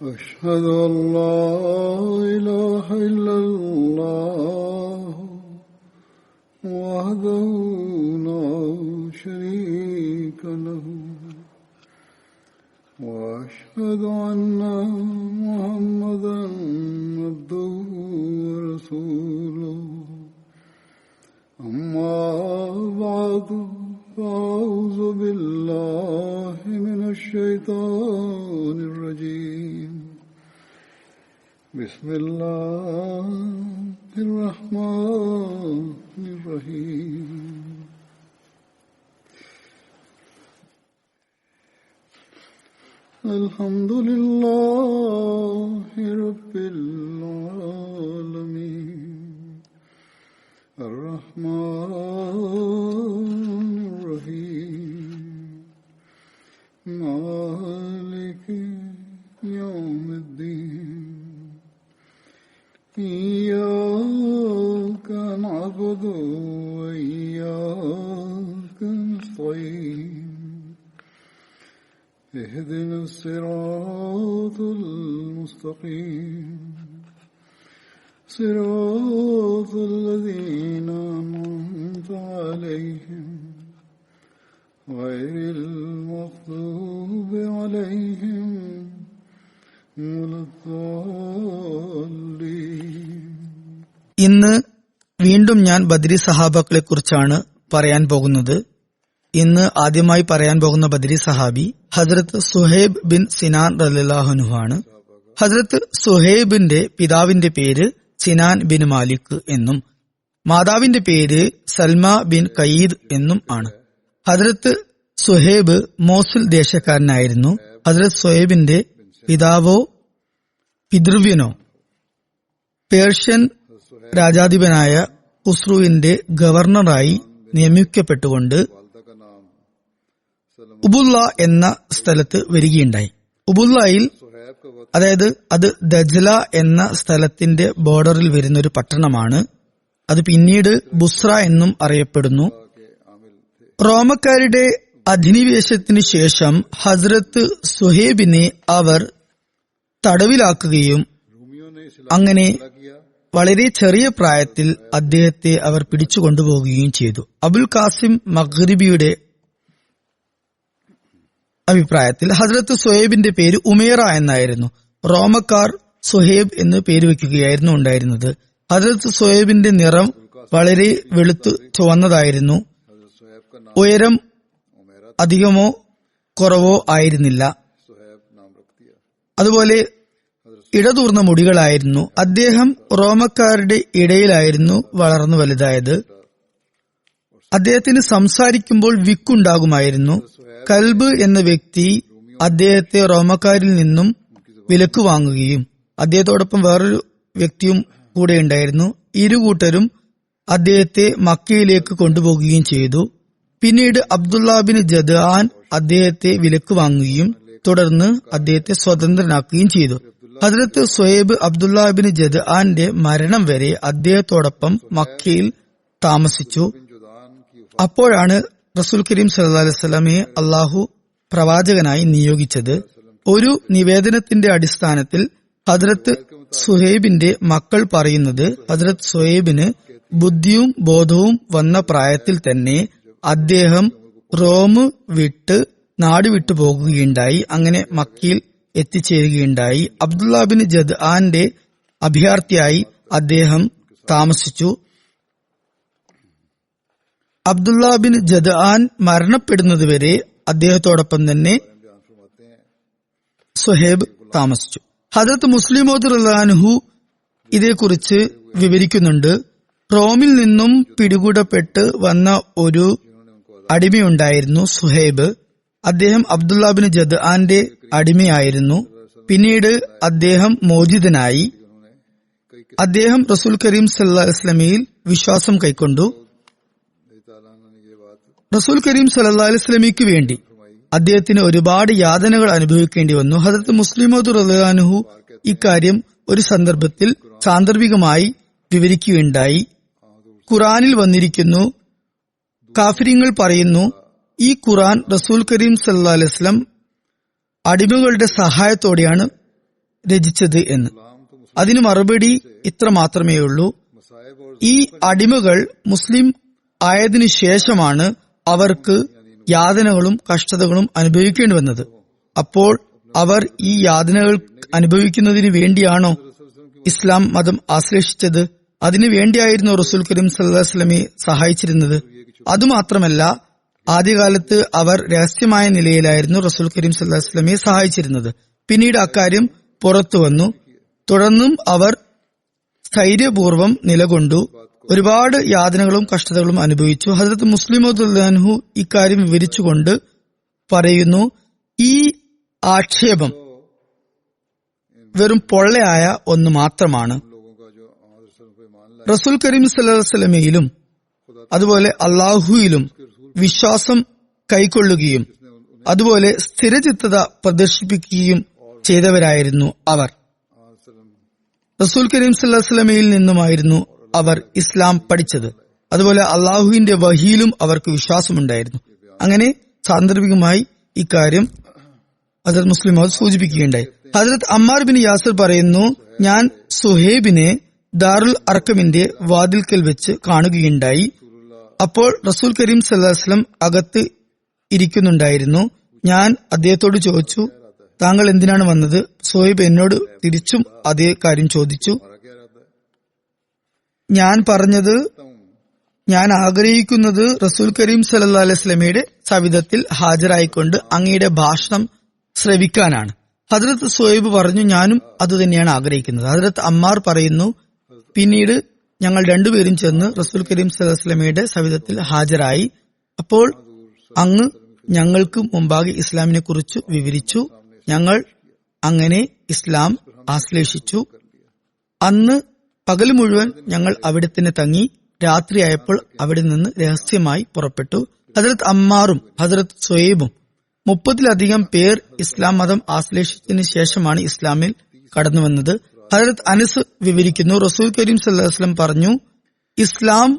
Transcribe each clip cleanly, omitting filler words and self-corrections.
أشهد أن لا إله إلا الله وحده لا شريك له وأشهد أن محمدا عبده ورسوله أما بعد فأعوذ بالله من الشيطان الرجيم بسم الله الرحمن الرحيم الحمد لله رب العالمين الرحمن الرحيم مالك يوم الدين إياك نعبد وإياك نستعين اهدنا الصراط المستقيم صراط الذين أنعمت عليهم غير المغضوب عليهم ولا الضالين. ഇന്ന് വീണ്ടും ഞാൻ ബദ്രി സഹാബകളെ കുറിച്ചാണ് പറയാൻ പോകുന്നത്. ഇന്ന് ആദ്യമായി പറയാൻ പോകുന്ന ബദ്രി സഹാബി ഹസ്രത്ത് സുഹൈബ് ബിൻ സിനാൻ റളിയല്ലാഹു അൻഹു ആണ്. ഹസ്രത്ത് സുഹൈബിന്റെ പിതാവിന്റെ പേര് സിനാൻ ബിൻ മാലിക് എന്നും മാതാവിന്റെ പേര് സൽമ ബിൻ കയീദ് എന്നും ആണ്. ഹസ്രത്ത് സുഹൈബ് മോസുൽ ദേശക്കാരനായിരുന്നു. ഹസ്രത്ത് സുഹൈബിന്റെ പിതാവോ പിതൃവ്യനോ പേർഷ്യൻ രാജാധിപനായ ഖുസ്രുവിന്റെ ഗവർണറായി നിയമിക്കപ്പെട്ടുകൊണ്ട് ഉബുല്ല എന്ന സ്ഥലത്ത് വരികയുണ്ടായി. ഉബുല്ലയിൽ, അതായത് അത് ദജ്ല എന്ന സ്ഥലത്തിന്റെ ബോർഡറിൽ വരുന്ന ഒരു പട്ടണമാണ്. അത് പിന്നീട് ബുസ്ര എന്നും അറിയപ്പെടുന്നു. റോമക്കാരുടെ അധിനിവേശത്തിന് ശേഷം ഹസ്രത്ത് സുഹൈബിനെ അവർ തടവിലാക്കുകയും അങ്ങനെ വളരെ ചെറിയ പ്രായത്തിൽ അദ്ദേഹത്തെ അവർ പിടിച്ചുകൊണ്ടുപോകുകയും ചെയ്തു. അബുൽ ഖാസിം മഗ്രിബിയുടെ അഭിപ്രായത്തിൽ ഹസ്രത്ത് സുഹൈബിന്റെ പേര് ഉമേറ എന്നായിരുന്നു. റോമക്കാർ സുഹൈബ് എന്ന് പേര് വെക്കുകയായിരുന്നു ഉണ്ടായിരുന്നത്. ഹസ്രത്ത് സുഹൈബിന്റെ നിറം വളരെ വെളുത്തു ചുവന്നതായിരുന്നു. ഉയരം അധികമോ കുറവോ ആയിരുന്നില്ല. അതുപോലെ ഇടതൂർന്ന മുടികളായിരുന്നു. അദ്ദേഹം റോമക്കാരുടെ ഇടയിലായിരുന്നു വളർന്നു വലുതായത്. അദ്ദേഹത്തിന് സംസാരിക്കുമ്പോൾ വിക്കുണ്ടാകുമായിരുന്നു. കൽബ് എന്ന വ്യക്തി അദ്ദേഹത്തെ റോമക്കാരിൽ നിന്നും വിലക്ക് വാങ്ങുകയും അദ്ദേഹത്തോടൊപ്പം വേറൊരു വ്യക്തിയും കൂടെ ഉണ്ടായിരുന്നു. ഇരുകൂട്ടരും അദ്ദേഹത്തെ മക്കയിലേക്ക് കൊണ്ടുപോകുകയും ചെയ്തു. പിന്നീട് അബ്ദുള്ള ബിൻ ജദ്ആൻ അദ്ദേഹത്തെ വിലക്ക് വാങ്ങുകയും തുടർന്ന് അദ്ദേഹത്തെ സ്വതന്ത്രനാക്കുകയും ചെയ്തു. ഹസ്രത്ത് സുഹൈബ് അബ്ദുള്ള ബിൻ ജദ്ആന്റെ മരണം വരെ അദ്ദേഹത്തോടൊപ്പം മക്കയിൽ താമസിച്ചു. അപ്പോഴാണ് റസൂൽ കരീം സല്ലല്ലാഹു അലൈഹി വസല്ലമയെ അള്ളാഹു പ്രവാചകനായി നിയോഗിച്ചത്. ഒരു നിവേദനത്തിന്റെ അടിസ്ഥാനത്തിൽ ഹസ്രത്ത് സുഹൈബിന്റെ മക്കൾ പറയുന്നത്, ഹസ്രത്ത് സുഹൈബിന് ബുദ്ധിയും ബോധവും വന്ന പ്രായത്തിൽ തന്നെ അദ്ദേഹം റോം വിട്ട് നാട് വിട്ടു പോകുകയുണ്ടായി. അങ്ങനെ മക്കയിൽ എത്തിച്ചേരുകയുണ്ടായി. അബ്ദുള്ള ബിൻ ജദ്ആന്റെ അഭയാർത്ഥിയായി അദ്ദേഹം താമസിച്ചു. അബ്ദുള്ള ബിൻ ജദ്ആൻ മരണപ്പെടുന്നതുവരെ അദ്ദേഹത്തോടൊപ്പം തന്നെ സുഹൈബ് താമസിച്ചു. ഹദരത്ത് മുസ്ലിം മൗദ് റളിയല്ലാഹു അൻഹു ഇതേക്കുറിച്ച് വിവരിക്കുന്നുണ്ട്. റോമിൽ നിന്നും പിടികൂടപ്പെട്ട് വന്ന ഒരു അടിമയുണ്ടായിരുന്നു സുഹൈബ്. അദ്ദേഹം അബ്ദുള്ള ബിൻ ജദ്ആന്റെ അടിമയായിരുന്നു. പിന്നീട് അദ്ദേഹം മോചിതനായി. അദ്ദേഹം റസൂൽ കരീം സല്ലല്ലാഹു അലൈഹി വസല്ലമയിൽ വിശ്വാസം കൈക്കൊണ്ടു. റസൂൽ കരീം സല്ലല്ലാഹു അലൈഹി വസല്ലമയ്ക്ക് വേണ്ടി അദ്ദേഹത്തിന് ഒരുപാട് യാതനകൾ അനുഭവിക്കേണ്ടി വന്നു. ഹദരത്ത് മുസ്ലിം മൗദ് റളിയല്ലാഹു അൻഹു ഇക്കാര്യം ഒരു സന്ദർഭത്തിൽ സാന്ദർഭികമായി വിവരിക്കുകയുണ്ടായി. ഖുറാനിൽ വന്നിരിക്കുന്നു, കാഫിരിങ്ങൾ പറയുന്നു, ഈ ഖുറാൻ റസൂൽ കരീം സല്ലല്ലാഹു അലൈഹി വസല്ലം അടിമകളുടെ സഹായത്തോടെയാണ് രചിച്ചത് എന്ന്. അതിന് മറുപടി ഇത്ര മാത്രമേ ഉള്ളൂ: ഈ അടിമകൾ മുസ്ലിം ആയതിനു ശേഷമാണ് അവർക്ക് യാതനകളും കഷ്ടതകളും അനുഭവിക്കേണ്ടി വന്നത്. അപ്പോൾ അവർ ഈ യാതനകൾ അനുഭവിക്കുന്നതിന് വേണ്ടിയാണോ ഇസ്ലാം മതം ആശ്ലേഷിച്ചത്? അതിനു വേണ്ടിയായിരുന്നു റസൂൽ കരീം സല്ലല്ലാഹു അലൈഹി വസല്ലമയെ സഹായിച്ചിരുന്നത്. അതുമാത്രമല്ല, ആദ്യകാലത്ത് അവർ രഹസ്യമായ നിലയിലായിരുന്നു റസൂൽ കരീം സല്ലല്ലാഹു അലൈഹി വസല്ലമയെ സഹായിച്ചിരുന്നത്. പിന്നീട് അക്കാര്യം പുറത്തു വന്നു. തുടർന്നും അവർ സ്ഥൈര്യപൂർവ്വം നിലകൊണ്ടു. ഒരുപാട് യാതനകളും കഷ്ടതകളും അനുഭവിച്ചു. ഹസ്രത്ത് മുസ്ലിം റളിയല്ലാഹു ഇക്കാര്യം വിവരിച്ചുകൊണ്ട് പറയുന്നു: ഈ ആക്ഷേപം വെറും പൊള്ളയായ ഒന്ന് മാത്രമാണ്. റസൂൽ കരീം സല്ലല്ലാഹു അലൈഹി വസല്ലമയിലും അതുപോലെ അള്ളാഹുവിലും വിശ്വാസം കൈക്കൊള്ളുകയും അതുപോലെ സ്ഥിരചിത്തത പ്രദർശിപ്പിക്കുകയും ചെയ്തവരായിരുന്നു അവർ. റസൂൽ കരീം സല്ലല്ലാഹു അലൈഹി വസല്ലമയിൽ നിന്നുമായിരുന്നു അവർ ഇസ്ലാം പഠിച്ചത്. അതുപോലെ അള്ളാഹുവിന്റെ വഹിയിലും അവർക്ക് വിശ്വാസമുണ്ടായിരുന്നു. അങ്ങനെ സാന്ദർഭികമായി ഇക്കാര്യം ഹസ്രത്ത് മുസ്ലിം സൂചിപ്പിക്കുകയുണ്ടായി. ഹസ്രത്ത് അമ്മാർ ബിൻ യാസിർ പറയുന്നു: ഞാൻ സുഹൈബിനെ ദാറുൽ അർക്കമിന്റെ വാതിൽക്കൽ വെച്ച് കാണുകയുണ്ടായി. അപ്പോൾ റസൂൽ കരീം സല്ലല്ലാഹു അലൈഹി വസല്ലം അകത്ത് ഇരിക്കുന്നുണ്ടായിരുന്നു. ഞാൻ അദ്ദേഹത്തോട് ചോദിച്ചു, താങ്കൾ എന്തിനാണ് വന്നത്? സുഹൈബ് എന്നോട് തിരിച്ചും അതേ കാര്യം ചോദിച്ചു. ഞാൻ പറഞ്ഞത്, ഞാൻ ആഗ്രഹിക്കുന്നത് റസൂൽ കരീം സല്ലല്ലാഹു അലൈഹി വസല്ലമയുടെ സവിധത്തിൽ ഹാജരായിക്കൊണ്ട് അങ്ങയുടെ ഭാഷണം ശ്രവിക്കാനാണ്. ഹദ്രത്ത് സുഹൈബ് പറഞ്ഞു, ഞാനും അതുതന്നെയാണ് ആഗ്രഹിക്കുന്നത്. ഹദ്രത്ത് അമ്മാർ പറയുന്നു, പിന്നീട് ഞങ്ങൾ രണ്ടുപേരും ചെന്ന് റസൂൽ കരീം സല്ലല്ലാഹു അലൈഹി വസല്ലമയുടെ സവിധത്തിൽ ഹാജരായി. അപ്പോൾ അങ്ങ് ഞങ്ങൾക്ക് മുമ്പാകെ ഇസ്ലാമിനെ കുറിച്ച് വിവരിച്ചു. ഞങ്ങൾ അങ്ങനെ ഇസ്ലാം ആശ്ലേഷിച്ചു. അന്ന് പകൽ മുഴുവൻ ഞങ്ങൾ അവിടെ തന്നെ തങ്ങി. രാത്രിയായപ്പോൾ അവിടെ നിന്ന് രഹസ്യമായി പുറപ്പെട്ടു. ഹദ്രത്ത് അമ്മാറും ഹദ്രത്ത് സുഹൈബും 30-ലധികം പേർ ഇസ്ലാം മതം ആശ്ലേഷിച്ചതിന് ശേഷമാണ് ഇസ്ലാമിൽ കടന്നു വന്നത്. ഹദ്രത്ത് അനസ് വിവരിക്കുന്നു, റസൂൽ കരീം സല്ലല്ലാഹു അലൈഹി വസല്ലം പറഞ്ഞു, ഇസ്ലാം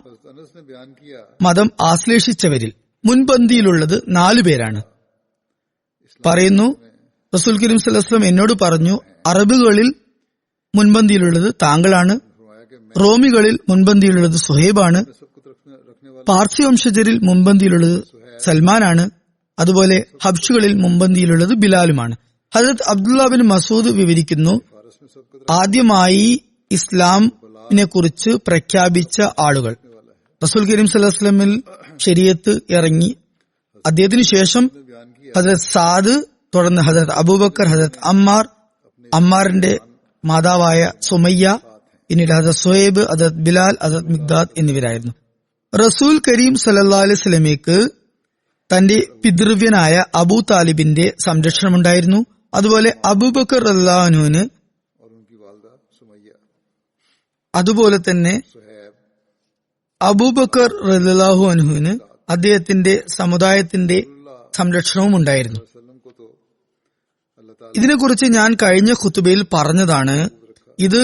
മതം ആശ്ലേഷിച്ചവരിൽ മുൻപന്തിയിലുള്ളത് 4 പേരാണ്. പറയുന്നു, റസൂൽ കരീം സല്ലല്ലാഹു അലൈഹി വസല്ലം എന്നോട് പറഞ്ഞു, അറബുകളിൽ മുൻപന്തിയിലുള്ളത് താങ്കളാണ്, റോമികളിൽ മുൻപന്തിയിലുള്ളത് സുഹൈബാണ്, പാർസി വംശജരിൽ മുൻപന്തിയിലുള്ളത് സൽമാനാണ്, അതുപോലെ ഹബ്ഷുകളിൽ മുൻപന്തിയിലുള്ളത് ബിലാലുമാണ്. ഹദരത്ത് അബ്ദുള്ള ബിൻ മസൂദ് വിവരിക്കുന്നു, ആദ്യമായി ഇസ്ലാമിനെ കുറിച്ച് പ്രഖ്യാപിച്ച ആളുകൾ റസൂൽ കരീം സല്ലല്ലാഹു അലൈഹി വസല്ലമിൽ ശരീഅത്ത് ഇറങ്ങി. അദ്ദേഹത്തിന് ശേഷം ഹദരത്ത് സാദ്, തുടർന്ന് ഹദരത്ത് അബൂബക്കർ, ഹദരത്ത് അമ്മാർ, അമ്മാറിന്റെ മാതാവായ സുമയ്യ, പിന്നീട് ഹദരത്ത് സുഹൈബ്, ഹദരത്ത് ബിലാൽ, ഹദരത്ത് മിഖ്ദാദ് എന്നിവരായിരുന്നു. റസൂൽ കരീം സല്ലല്ലാഹു അലൈഹി വസല്ലമയ്ക്ക് തന്റെ പിതൃവ്യനായ അബൂ താലിബിന്റെ സംരക്ഷണമുണ്ടായിരുന്നു. അതുപോലെ അബൂബക്കർ റളിയല്ലാഹു അൻഹുവിന്, അതുപോലെ തന്നെ അബൂബക്കർ റളിയല്ലാഹു അൻഹുവിന് അദ്ദേഹത്തിന്റെ സമുദായത്തിന്റെ സംരക്ഷണവും ഉണ്ടായിരുന്നു. ഇതിനെക്കുറിച്ച് ഞാൻ കഴിഞ്ഞ ഖുതുബയിൽ പറഞ്ഞതാണ്. ഇത്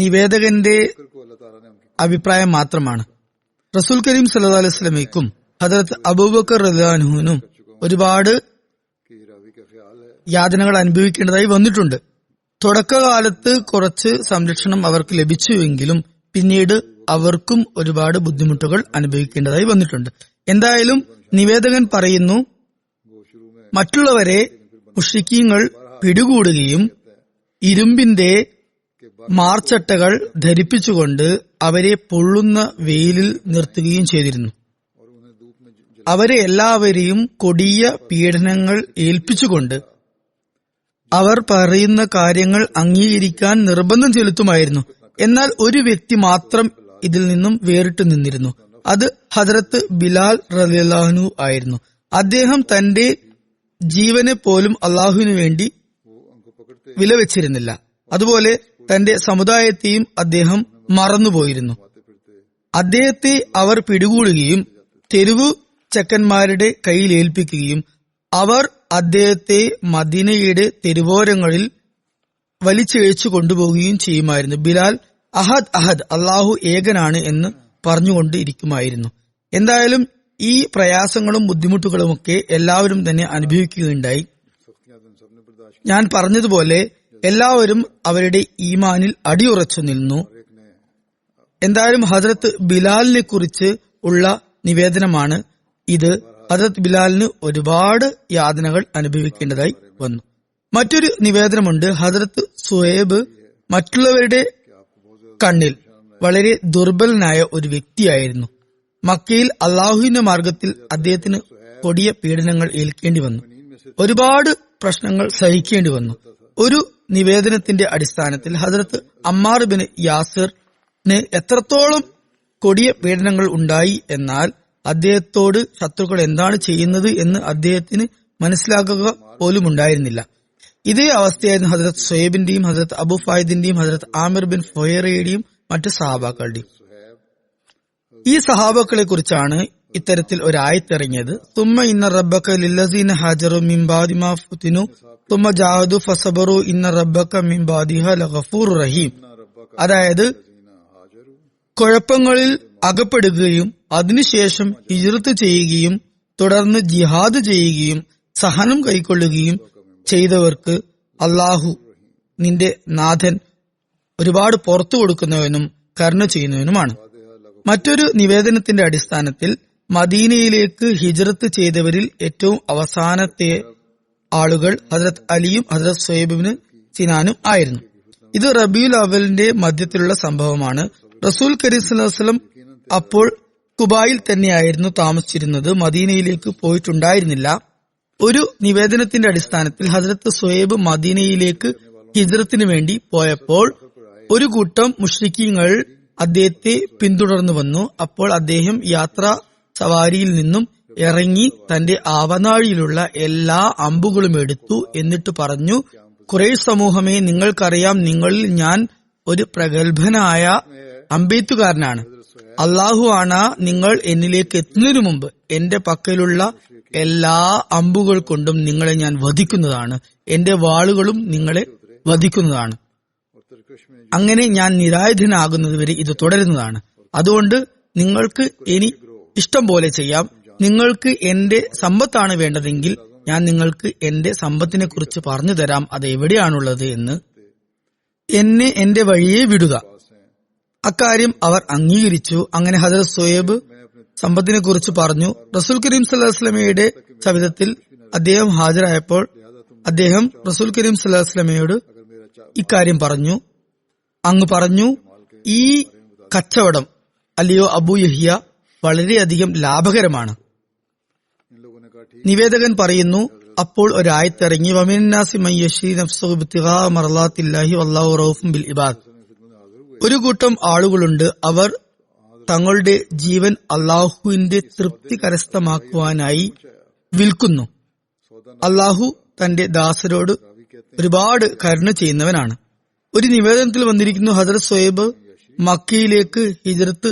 നിവേദകന്റെ അഭിപ്രായം മാത്രമാണ്. റസൂൽ കരീം സല്ലല്ലാഹു അലൈഹി വസല്ലമയ്ക്കും ഹദരത്ത് അബൂബക്കർ റളിയല്ലാഹു അൻഹുവിനും ഒരുപാട് യാതനകൾ അനുഭവിക്കേണ്ടതായി വന്നിട്ടുണ്ട്. തുടക്കകാലത്ത് കുറച്ച് സംരക്ഷണം അവർക്ക് ലഭിച്ചുവെങ്കിലും പിന്നീട് അവർക്കും ഒരുപാട് ബുദ്ധിമുട്ടുകൾ അനുഭവിക്കേണ്ടതായി വന്നിട്ടുണ്ട്. എന്തായാലും നിവേദകൻ പറയുന്നു, മറ്റുള്ളവരെ മുശ്രിക്കീങ്ങൾ പിടികൂടുകയും ഇരുമ്പിന്റെ മാർച്ചട്ടകൾ ധരിപ്പിച്ചുകൊണ്ട് അവരെ പൊള്ളുന്ന വെയിലിൽ നിർത്തുകയും ചെയ്തിരുന്നു. അവരെ എല്ലാവരെയും കൊടിയ പീഡനങ്ങൾ ഏൽപ്പിച്ചുകൊണ്ട് അവർ പറയുന്ന കാര്യങ്ങൾ അംഗീകരിക്കാൻ നിർബന്ധം ചെലുത്തുമായിരുന്നു. എന്നാൽ ഒരു വ്യക്തി മാത്രം ഇതിൽ നിന്നും വേറിട്ട് നിന്നിരുന്നു. അത് ഹദരത്ത് ബിലാൽ റളിയല്ലാഹു അൻഹു ആയിരുന്നു. അദ്ദേഹം തന്റെ ജീവനെ പോലും അള്ളാഹുവിനു വേണ്ടി വിലവെച്ചിരുന്നില്ല. അതുപോലെ തന്റെ സമുദായത്തെയും അദ്ദേഹം മറന്നുപോയിരുന്നു. അദ്ദേഹത്തെ അവർ പിടികൂടുകയും തെരുവു ചെക്കന്മാരുടെ കയ്യിൽ ഏൽപ്പിക്കുകയും അവർ അദ്ദേഹത്തെ മദീനയുടെ തെരുവോരങ്ങളിൽ വലിച്ചിഴച്ചു കൊണ്ടുപോവുകയും ചെയ്യുമായിരുന്നു. ബിലാൽ അഹദ് അഹദ്, അള്ളാഹു ഏകനാണ് എന്ന് പറഞ്ഞുകൊണ്ട് ഇരിക്കുമായിരുന്നു. എന്തായാലും ഈ പ്രയാസങ്ങളും ബുദ്ധിമുട്ടുകളുമൊക്കെ എല്ലാവരും തന്നെ അനുഭവിക്കുകയുണ്ടായി. ഞാൻ പറഞ്ഞതുപോലെ എല്ലാവരും അവരുടെ ഈമാനിൽ അടിയുറച്ചു നിന്നു. എന്തായാലും ഹദ്രത്ത് ബിലാലിനെ കുറിച്ച് ഉള്ള നിവേദനമാണ് ഇത്. ഹദ്രത്ത് ബിലാലിന് ഒരുപാട് യാതനകൾ അനുഭവിക്കേണ്ടതായി വന്നു. മറ്റൊരു നിവേദനമുണ്ട്, ഹദ്രത്ത് സുഹൈബ് മറ്റുള്ളവരുടെ കണ്ണിൽ വളരെ ദുർബലനായ ഒരു വ്യക്തിയായിരുന്നു. മക്കയിൽ അള്ളാഹുവിന്റെ മാർഗത്തിൽ അദ്ദേഹത്തിന് കൊടിയ പീഡനങ്ങൾ ഏൽക്കേണ്ടി വന്നു. ഒരുപാട് പ്രശ്നങ്ങൾ സഹിക്കേണ്ടി വന്നു. ഒരു നിവേദനത്തിന്റെ അടിസ്ഥാനത്തിൽ ഹദ്രത്ത് അമ്മാർ ബിൻ യാസിറിന് എത്രത്തോളം കൊടിയ പീഡനങ്ങൾ ഉണ്ടായി എന്നാൽ അദ്ദേഹത്തോട് ശത്രുക്കൾ എന്താണ് ചെയ്യുന്നത് എന്ന് അദ്ദേഹത്തിന് മനസ്സിലാക്കുക പോലും ഉണ്ടായിരുന്നില്ല. ഇതേ അവസ്ഥയായിരുന്നു ഹദ്രത്ത് സുഹൈബിന്റെയും ഹദ്രത്ത് അബു ഫായിദിന്റെയും ഹദ്രത്ത് ആമിർ ബിൻ ഫൊയറയുടെയും മറ്റു സഹാബാക്കളുടെയും. ഈ സഹാബാക്കളെ കുറിച്ചാണ് ഇത്തരത്തിൽ ഒരായത്തിറങ്ങിയത്. തുമ്മ ഇന്ന റബ്ബക ലില്ലസീന ഹാജറു മിൻ ബാദി മാ ഫുതിനു തുമ്മ ജാഹദു ഫസബറു ഇന്ന റബ്ബക മിൻ ബാദിഹ ലഗഫൂറുർ റഹീം. അതായത് കുഴപ്പങ്ങളിൽ അകപ്പെടുകയും അതിനുശേഷം ഹിജ്റത്ത് ചെയ്യുകയും തുടർന്ന് ജിഹാദ് ചെയ്യുകയും സഹനം കൈക്കൊള്ളുകയും ചെയ്തവർക്ക് അള്ളാഹു നിന്റെ നാഥൻ ഒരുപാട് പുറത്തു കൊടുക്കുന്നവനും കരുണ ചെയ്യുന്നവനുമാണ്. മറ്റൊരു നിവേദനത്തിന്റെ അടിസ്ഥാനത്തിൽ മദീനയിലേക്ക് ഹിജ്റത്ത് ചെയ്തവരിൽ ഏറ്റവും അവസാനത്തെ ആളുകൾ ഹദ്രത്ത് അലിയും ഹദ്രത്ത് സുഹൈബിന് സിനാനും ആയിരുന്നു. ഇത് റബീഉൽ അവലിന്റെ മധ്യത്തിലുള്ള സംഭവമാണ്. റസൂൽ കരീം സല്ലല്ലാഹു അലൈഹി വസല്ലം അപ്പോൾ കുബായിൽ തന്നെയായിരുന്നു താമസിച്ചിരുന്നത്, മദീനയിലേക്ക് പോയിട്ടുണ്ടായിരുന്നില്ല. ഒരു നിവേദനത്തിന്റെ അടിസ്ഥാനത്തിൽ ഹദ്രത്ത് സുഹൈബ് മദീനയിലേക്ക് ഹിജ്റത്തിന് വേണ്ടി പോയപ്പോൾ ഒരു കൂട്ടം മുശ്രിക്കീങ്ങൾ അദ്ദേഹത്തെ പിന്തുടർന്നു വന്നു. അപ്പോൾ അദ്ദേഹം യാത്രാ സവാരിയിൽ നിന്നും ഇറങ്ങി തന്റെ ആവനാഴിയിലുള്ള എല്ലാ അമ്പുകളും എടുത്തു. എന്നിട്ട് പറഞ്ഞു, ഖുറൈശ് സമൂഹമേ, നിങ്ങൾക്കറിയാം നിങ്ങളിൽ ഞാൻ ഒരു പ്രഗത്ഭനായ അമ്പെയ്ത്തുകാരനാണ്. അള്ളാഹു ആണ് നിങ്ങൾ എന്നിലേക്ക് എത്തുന്നതിനു മുമ്പ് എന്റെ പക്കലുള്ള എല്ലാ അമ്പുകൾ കൊണ്ടും നിങ്ങളെ ഞാൻ വധിക്കുന്നതാണ്. എന്റെ വാളുകളും നിങ്ങളെ വധിക്കുന്നതാണ്. അങ്ങനെ ഞാൻ നിരായുധനാകുന്നതുവരെ ഇത് തുടരുന്നതാണ്. അതുകൊണ്ട് നിങ്ങൾക്ക് ഇനി ഇഷ്ടം പോലെ ചെയ്യാം. നിങ്ങൾക്ക് എന്റെ സമ്പത്താണ് വേണ്ടതെങ്കിൽ ഞാൻ നിങ്ങൾക്ക് എന്റെ സമ്പത്തിനെ കുറിച്ച് പറഞ്ഞു തരാം, അത് എവിടെയാണുള്ളത് എന്ന്. എന്നെ എന്റെ വഴിയെ വിടുക. അക്കാര്യം അവർ അംഗീകരിച്ചു. അങ്ങനെ ഹദ്രത്ത് സുഹൈബ് സമ്പത്തിനെ കുറിച്ച് പറഞ്ഞു. റസൂൽ കരീം സല്ലല്ലാഹു അലൈഹി വസല്ലമയുടെ സവിധത്തിൽ അദ്ദേഹം ഹാജരായപ്പോൾ അദ്ദേഹം റസൂൽ കരീം സല്ലല്ലാഹു അലൈഹി വസല്ലമയോട് ഇക്കാര്യം പറഞ്ഞു. അങ്ങ് പറഞ്ഞു, ഈ കച്ചവടം അല്ലയോ അബൂ യഹ്യ വളരെയധികം ലാഭകരമാണ്. നിവേദകൻ പറയുന്നു, അപ്പോൾ ഒരായത്തിറങ്ങി, വമിന്നാസി മയ്യശ്രീ നഫ്സഹു ബിത്തിഗാ മർളാത്തില്ലാഹി വല്ലാഹു റഊഫും ബിൽ ഇബാദ്. ഒരു കൂട്ടം ആളുകളുണ്ട്, അവർ തങ്ങളുടെ ജീവൻ അള്ളാഹുവിന്റെ തൃപ്തി കരസ്ഥമാക്കുവാനായി വിൽക്കുന്നു. അള്ളാഹു തന്റെ ദാസരോട് ഒരുപാട് കരുണ ചെയ്യുന്നവനാണ്. ഒരു നിവേദനത്തിൽ വന്നിരിക്കുന്നു, ഹദ്രത്ത് സുഹൈബ് മക്കയിലേക്ക് ഹിജ്റത്ത്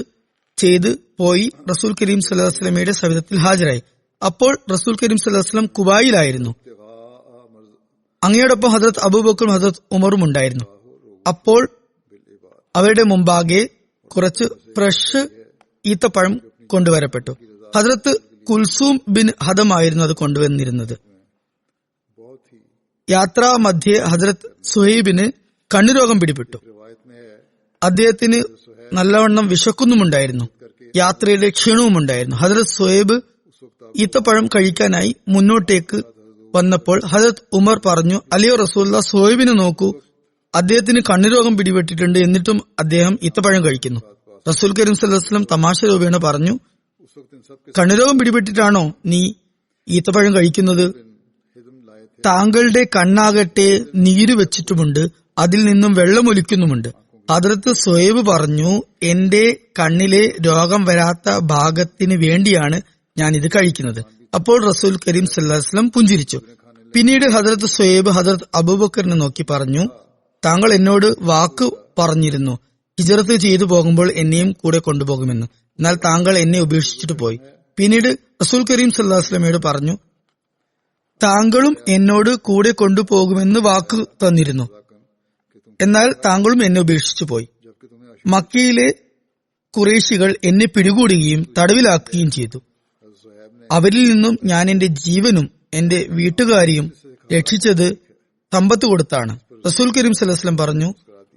ചെയ്ത് പോയി റസൂൽ കരീം സല്ലല്ലാഹു അലൈഹി വസല്ലമയുടെ സവിധത്തിൽ ഹാജരായി. അപ്പോൾ റസൂൽ കരീം സല്ലല്ലാഹു അലൈഹി വസല്ലം കുബായിലായിരുന്നു. അങ്ങയോടൊപ്പം ഹദ്രത്ത് അബൂബക്കറും ഹദ്രത്ത് ഉമറും ഉണ്ടായിരുന്നു. അപ്പോൾ അവരുടെ മുമ്പാകെ കുറച്ച് ഫ്രഷ് ഈത്തപ്പഴം കൊണ്ടുവരപ്പെട്ടു. ഹദ്രത്ത് കുൽസൂം ബിൻ ഹദമായിരുന്നു അത് കൊണ്ടുവന്നിരുന്നത്. യാത്രാ മധ്യേ ഹദ്രത്ത് സുഹൈബിന് കണ്ണുരോഗം പിടിപെട്ടു. അദ്ദേഹത്തിന് നല്ലവണ്ണം വിശക്കുന്നുമുണ്ടായിരുന്നു, യാത്രയുടെ ക്ഷീണവുമുണ്ടായിരുന്നു. ഹദ്രത്ത് സുഹൈബ് ഈത്തപ്പഴം കഴിക്കാനായി മുന്നോട്ടേക്ക് വന്നപ്പോൾ ഹദ്രത്ത് ഉമർ പറഞ്ഞു, അലിയോ റസൂലുള്ളാഹ്, സുഹൈബിനെ നോക്കൂ, അദ്ദേഹത്തിന് കണ്ണുരോഗം പിടിപെട്ടിട്ടുണ്ട്, എന്നിട്ടും അദ്ദേഹം ഈത്തപ്പഴം കഴിക്കുന്നു. റസൂൽ കരീം സല്ലല്ലാഹു അലൈഹി വസല്ലം തമാശ രൂപേണ പറഞ്ഞു, കണ്ണുരോഗം പിടിപെട്ടിട്ടാണോ നീ ഈത്തപ്പഴം കഴിക്കുന്നത്? താങ്കളുടെ കണ്ണാകട്ടെ നീര് വെച്ചിട്ടുമുണ്ട്, അതിൽ നിന്നും വെള്ളമൊലിക്കുന്നുമുണ്ട്. ഹദ്രത്ത് സുഹൈബ് പറഞ്ഞു, എന്റെ കണ്ണിലെ രോഗം വരാത്ത ഭാഗത്തിന് വേണ്ടിയാണ് ഞാൻ ഇത് കഴിക്കുന്നത്. അപ്പോൾ റസൂൽ കരീം സല്ലല്ലാഹു അലൈഹി വസല്ലം പുഞ്ചിരിച്ചു. പിന്നീട് ഹദ്രത്ത് സുഹൈബ് ഹദ്രത്ത് അബൂബക്കറിനെ നോക്കി പറഞ്ഞു, താങ്കൾ എന്നോട് വാക്ക് പറഞ്ഞിരുന്നു ഹിജ്റത്ത് ചെയ്തു പോകുമ്പോൾ എന്നെയും കൂടെ കൊണ്ടുപോകുമെന്ന്. എന്നാൽ താങ്കൾ എന്നെ ഉപേക്ഷിച്ചിട്ട് പോയി. പിന്നീട് റസൂൽ കരീം സല്ലല്ലാഹു അലൈഹി വസല്ലമയോട് പറഞ്ഞു, താങ്കളും എന്നോട് കൂടെ കൊണ്ടുപോകുമെന്ന് വാക്ക് തന്നിരുന്നു, എന്നാൽ താങ്കളും എന്നെ ഉപേക്ഷിച്ചു പോയി. മക്കയിലെ ഖുറൈശികൾ എന്നെ പിടികൂടുകയും തടവിലാക്കുകയും ചെയ്തു. അവരിൽ നിന്നും ഞാൻ എന്റെ ജീവനും എന്റെ വീട്ടുകാരെയും രക്ഷിച്ചത് സമ്പത്ത് കൊടുത്താണ്. റസൂൽ കരീം സല്ലല്ലാഹു അലൈഹി വസല്ലം പറഞ്ഞു,